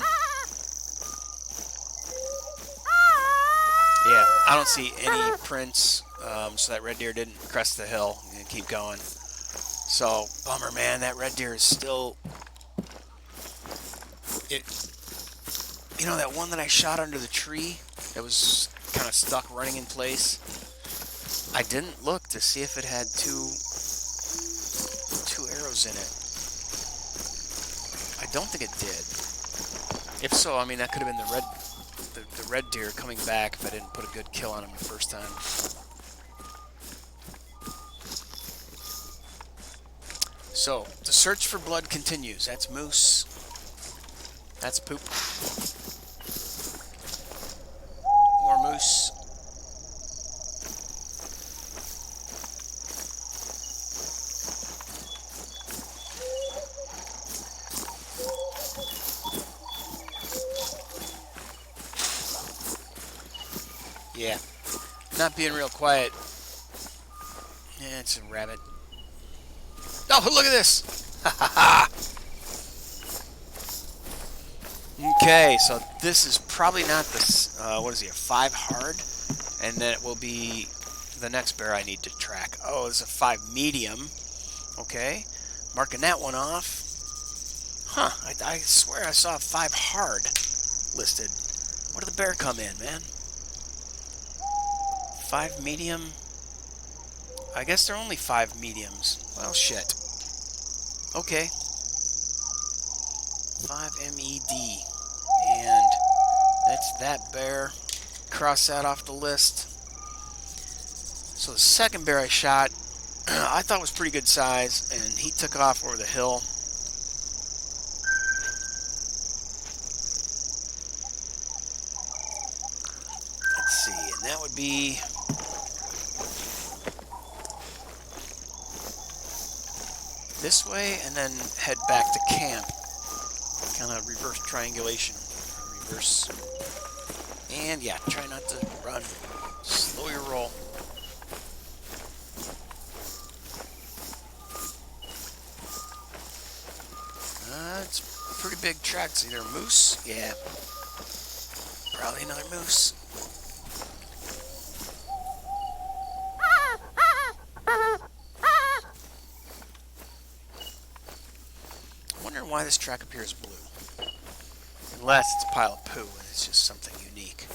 Yeah, I don't see any prints, so that red deer didn't crest the hill. I'm gonna keep going. So, bummer, man. That red deer is still... You know that one that I shot under the tree that was kind of stuck running in place? I didn't look to see if it had two arrows in it. I don't think it did. If so, I mean, that could have been the red deer coming back if I didn't put a good kill on him the first time. So, the search for blood continues. That's moose. That's poop. More moose. Yeah. Not being real quiet. Yeah, it's a rabbit. Oh, look at this! Ha ha ha! Okay, so this is probably not the, what is he, a 5 hard? And then it will be the next bear I need to track. Oh, it's a 5 medium. Okay, marking that one off. Huh, I swear I saw 5 hard listed. Where did the bear come in, man? 5 medium? I guess there are only 5 mediums. Well, shit. Okay. 5 MED. And that's that bear. Cross that off the list. So the second bear I shot, I thought was pretty good size, and he took off over the hill. Let's see, and that would be this way, and then head back to camp. Kind of reverse triangulation. Reverse. And yeah, try not to run. Slow your roll. It's pretty big tracks. Either a moose, yeah, probably another moose. I'm wondering why this track appears blue. Unless it's a pile of poo and it's just something unique.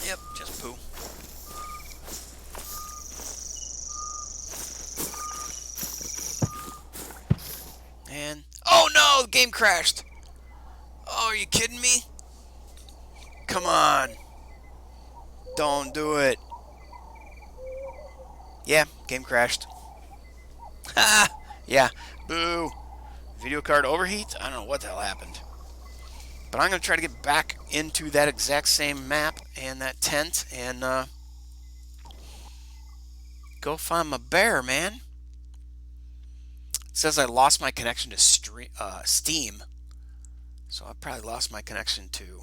Yep, just poo. And oh no, the game crashed. Oh, are you kidding me? Come on. Don't do it. Yeah, game crashed. Ha! Yeah, boo. Video card overheat? I don't know what the hell happened. But I'm going to try to get back into that exact same map and that tent and go find my bear, man. It says I lost my connection to Steam. So I probably lost my connection to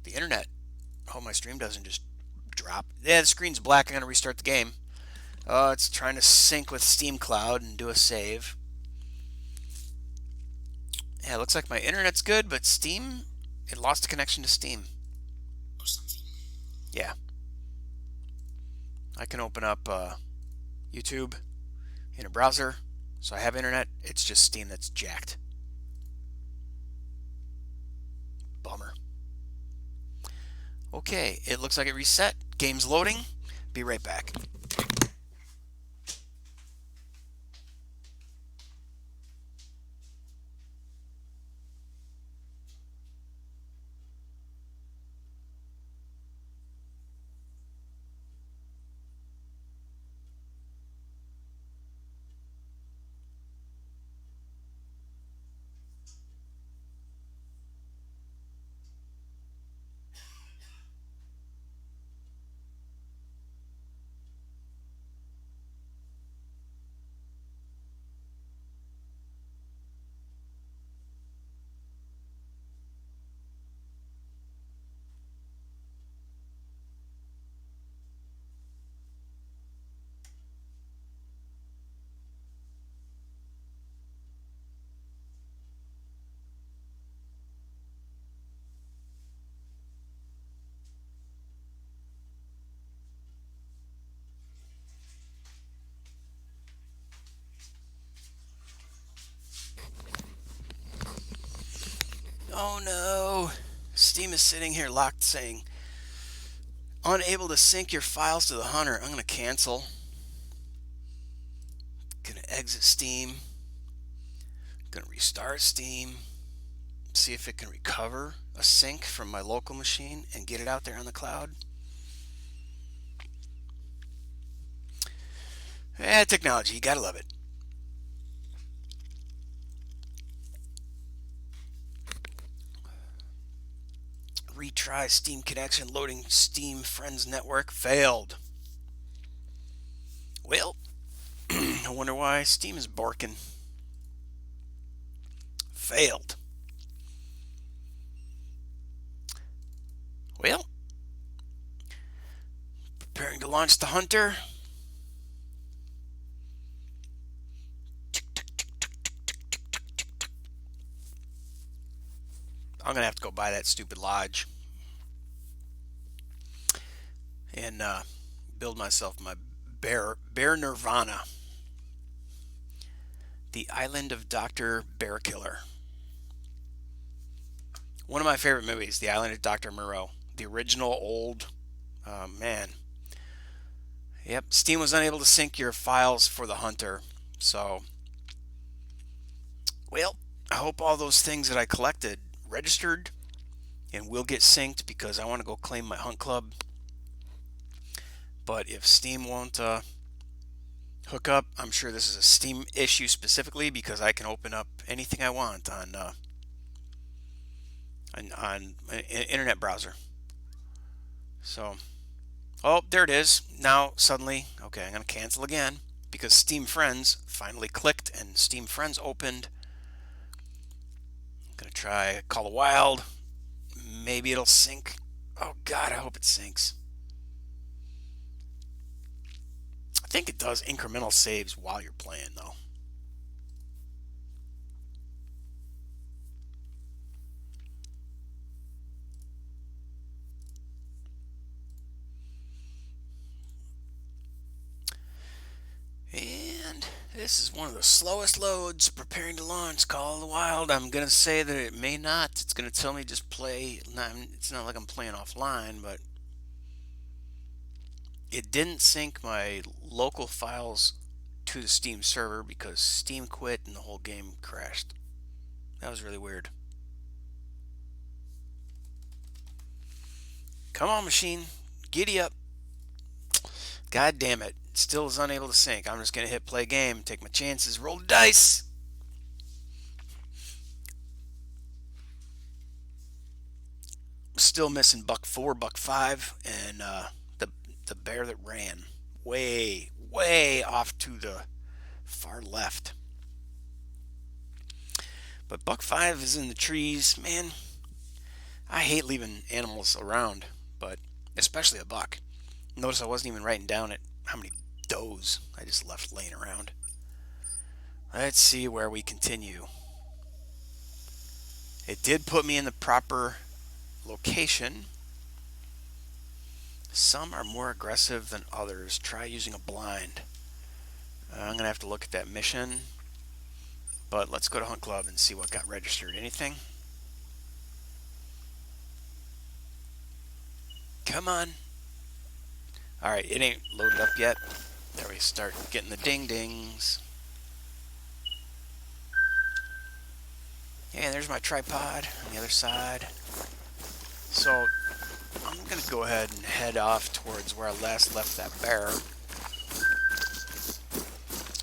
the internet. I hope my stream doesn't just drop. Yeah, the screen's black. I'm going to restart the game. It's trying to sync with Steam Cloud and do a save. Yeah, it looks like my internet's good, but Steam, it lost the connection to Steam. Yeah. I can open up YouTube in a browser, so I have internet. It's just Steam that's jacked. Bummer. Okay, it looks like it reset. Game's loading. Be right back. Oh no. Steam is sitting here locked saying, unable to sync your files to the Hunter. I'm going to cancel. Going to exit Steam. Going to restart Steam. See if it can recover a sync from my local machine and get it out there on the cloud. Yeah, technology. You got to love it. Retry Steam connection, loading Steam Friends Network, failed. Well, I wonder why Steam is barking. Failed. Well, preparing to launch the Hunter. I'm going to have to go buy that stupid lodge. and build myself my bear nirvana, the Island of Dr. Bear Killer. One of my favorite movies, The Island of Dr. Moreau, the original old. Man, yep. Steam was unable to sync your files for the Hunter, so well, I hope all those things that I collected registered and will get synced because I want to go claim my Hunt Club. But if Steam won't hook up, I'm sure this is a Steam issue specifically because I can open up anything I want on an internet browser. So, oh, there it is. Now suddenly, okay, I'm gonna cancel again because Steam Friends finally clicked and Steam Friends opened. I'm gonna try Call of Wild. Maybe it'll sync. Oh God, I hope it syncs. I think it does incremental saves while you're playing though. And this is one of the slowest loads preparing to launch Call of the Wild. I'm going to say that it may not. It's going to tell me just play. It's not like I'm playing offline, but it didn't sync my local files to the Steam server because Steam quit and the whole game crashed. That was really weird. Come on, machine. Giddy up. God damn it. Still is unable to sync. I'm just going to hit play game, take my chances, roll the dice. Still missing buck 4, buck 5, and the bear that ran way off to the far left. But buck 5 is in the trees. Man, I hate leaving animals around, but especially a buck. Notice I wasn't even writing down how many does I just left laying around. Let's see where we continue. It did put me in the proper location. Some are more aggressive than others. Try using a blind. I'm going to have to look at that mission. But let's go to Hunt Club and see what got registered. Anything? Come on. Alright, it ain't loaded up yet. There we start getting the ding dings. And there's my tripod on the other side. So I'm going to go ahead and head off towards where I last left that bear.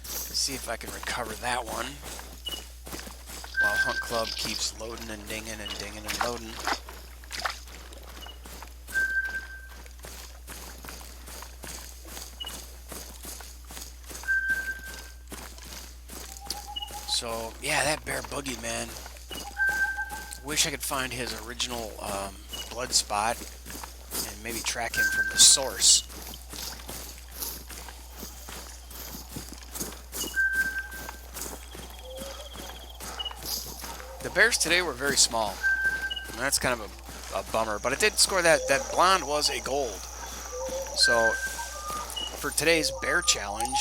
See if I can recover that one. While Hunt Club keeps loading and dinging and dinging and loading. So, yeah, that bear boogie, man. Wish I could find his original blood spot and maybe track him from the source. The bears today were very small. And that's kind of a bummer. But it did score that blonde was a gold. So, for today's bear challenge,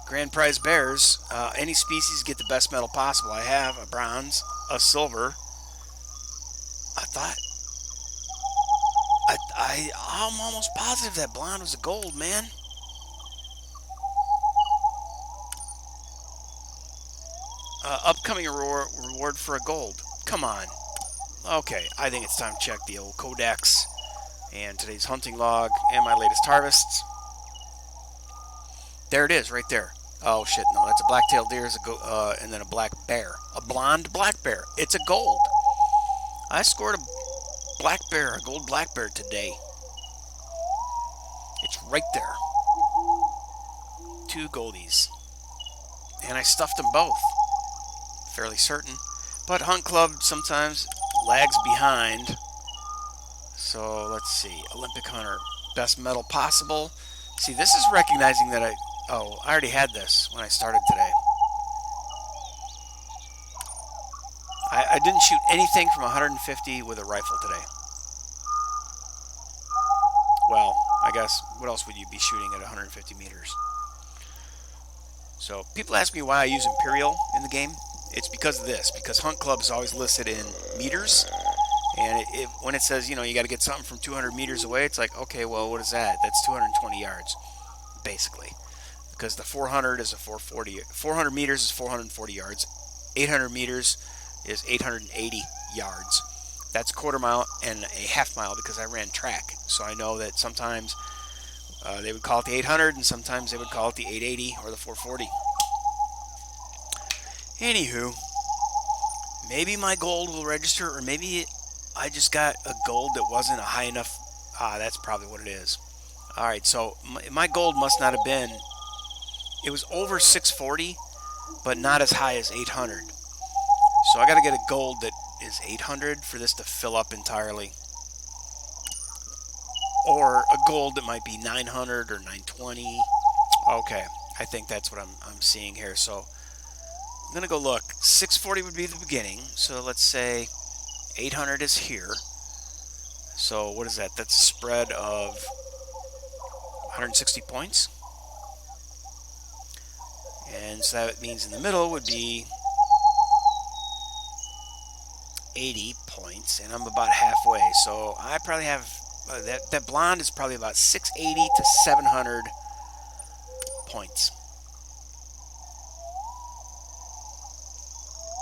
grand prize bears, any species get the best medal possible. I have a bronze, a silver. I'm almost positive that blonde was a gold, man. Upcoming reward for a gold. Come on. Okay, I think it's time to check the old codex and today's hunting log and my latest harvests. There it is, right there. Oh shit, no, that's a black-tailed deer, and then a black bear. A blonde black bear. It's a gold. I scored a black bear, a gold black bear today. It's right there. 2 goldies. And I stuffed them both. Fairly certain. But Hunt Club sometimes lags behind. So let's see. Olympic Hunter. Best medal possible. See, this is recognizing that I already had this when I started today. I didn't shoot anything from 150 with a rifle today. Well, I guess what else would you be shooting at 150 meters? So people ask me why I use Imperial in the game. It's because of this, because Hunt Club is always listed in meters, and when it says, you know, you got to get something from 200 meters away, it's like, okay, well, what is that? That's 220 yards, basically. Because the 400 is a 440, 400 meters is 440 yards, 800 meters is 880 yards. That's a quarter mile and a half mile because I ran track. So I know that sometimes they would call it the 800 and sometimes they would call it the 880 or the 440. Anywho, maybe my gold will register, or maybe I just got a gold that wasn't a high enough. That's probably what it is. Alright, so my gold must not have been. It was over 640, but not as high as 800. So I got to get a gold that is 800 for this to fill up entirely. Or a gold that might be 900 or 920. Okay, I think that's what I'm seeing here. So I'm going to go look. 640 would be the beginning. So let's say 800 is here. So what is that? That's a spread of 160 points. And so that means in the middle would be 80 points, and I'm about halfway. So I probably have that blonde is probably about 680 to 700 points.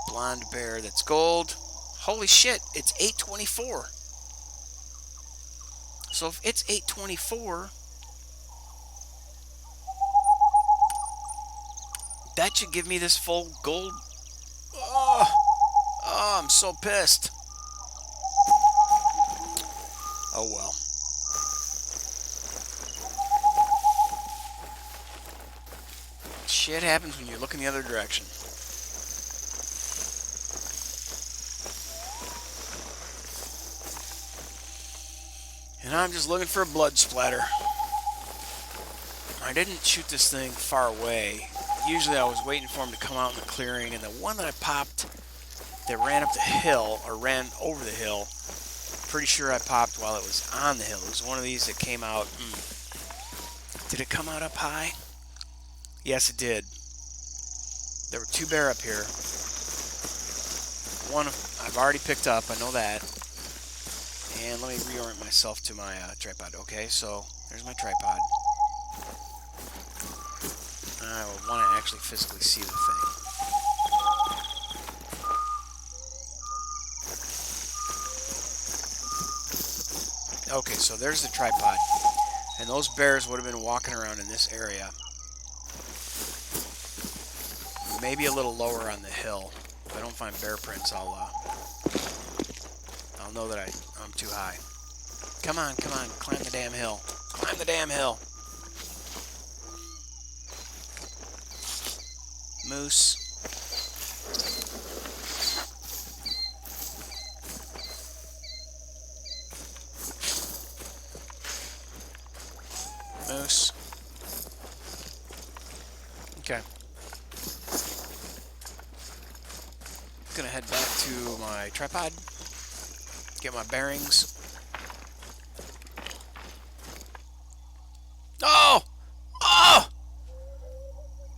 Blonde bear that's gold. Holy shit, it's 824. So if it's 824, that should give me this full gold. Oh, I'm so pissed. Oh well. Shit happens when you're looking the other direction. And I'm just looking for a blood splatter. I didn't shoot this thing far away. Usually I was waiting for him to come out in the clearing, and the one that I popped that ran up the hill, or ran over the hill, pretty sure I popped while it was on the hill. It was one of these that came out. Did it come out up high? Yes, it did. There were two bear up here. One I've already picked up, I know that. And let me reorient myself to my tripod. Okay, so there's my tripod. I want to actually physically see the thing. Okay, so there's the tripod. And those bears would have been walking around in this area. Maybe a little lower on the hill. If I don't find bear prints, I'll know that I'm too high. Come on, climb the damn hill. Climb the damn hill. Moose. Moose. Okay. Gonna head back to my tripod. Get my bearings. Oh! Oh!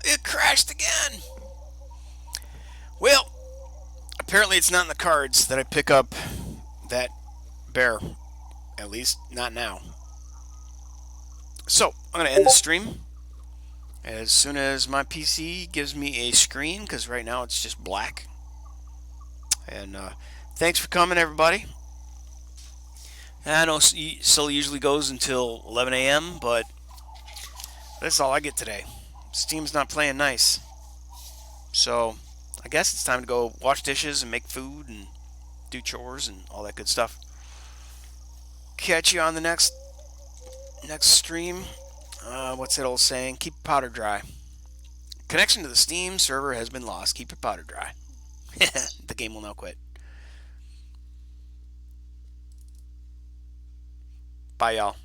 It crashed again! Well, apparently it's not in the cards that I pick up that bear. At least, not now. So, I'm going to end the stream as soon as my PC gives me a screen, because right now it's just black. And thanks for coming, everybody. I know Sully usually goes until 11 a.m., but that's all I get today. Steam's not playing nice. So, I guess it's time to go wash dishes and make food and do chores and all that good stuff. Catch you on the next stream. What's that old saying? Keep your powder dry. Connection to the Steam server has been lost. Keep your powder dry. The game will now quit. Bye, y'all.